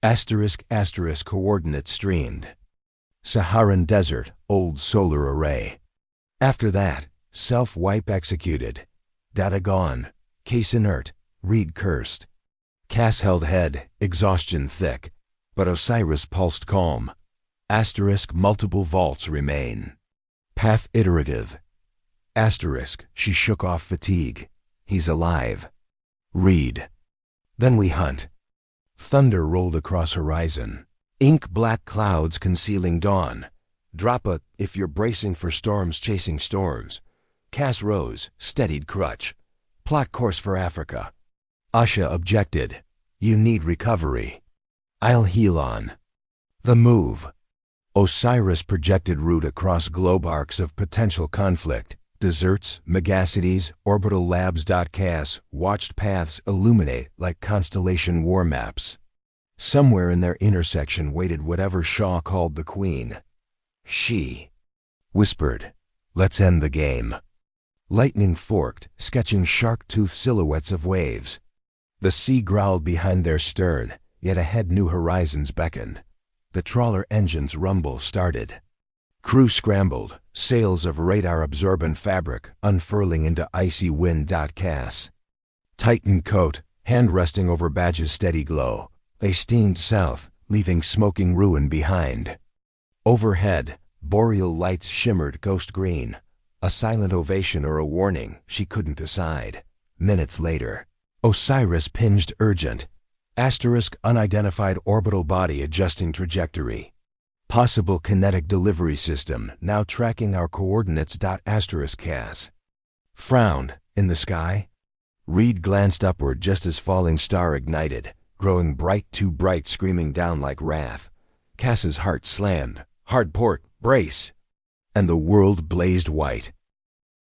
Asterisk, asterisk, coordinates streamed. Saharan desert, old solar array. After that, self-wipe executed. Data gone. Case inert. Reed cursed. Cass held head, exhaustion thick. But Osiris pulsed calm. Asterisk, multiple vaults remain. Path iterative. Asterisk, she shook off fatigue. He's alive. Reed. Then we hunt. Thunder rolled across horizon. Ink-black clouds concealing dawn. Drop a, if you're bracing for storms chasing storms. Cass rose, steadied crutch. Plot course for Africa. Asha objected. You need recovery. I'll heal on. The move. Osiris projected route across globe arcs of potential conflict. Deserts, megacities, orbital labs. Cass watched paths illuminate like constellation war maps. Somewhere in their intersection waited whatever Shaw called the Queen. She whispered, "Let's end the game." Lightning forked, sketching shark-tooth silhouettes of waves. The sea growled behind their stern, yet ahead new horizons beckoned. The trawler engine's rumble started. Crew scrambled, sails of radar-absorbent fabric unfurling into icy wind. Cass tightened coat, hand resting over Badge's steady glow. They steamed south, leaving smoking ruin behind. Overhead, boreal lights shimmered ghost green. A silent ovation or a warning, she couldn't decide. Minutes later, Osiris pinged urgent. Asterisk, unidentified orbital body adjusting trajectory. Possible kinetic delivery system now tracking our coordinates. Asterisk. Cass frowned. In the sky? Reed glanced upward just as falling star ignited, growing bright, too bright, screaming down like wrath. Cass's heart slammed. Hard port, brace! And the world blazed white.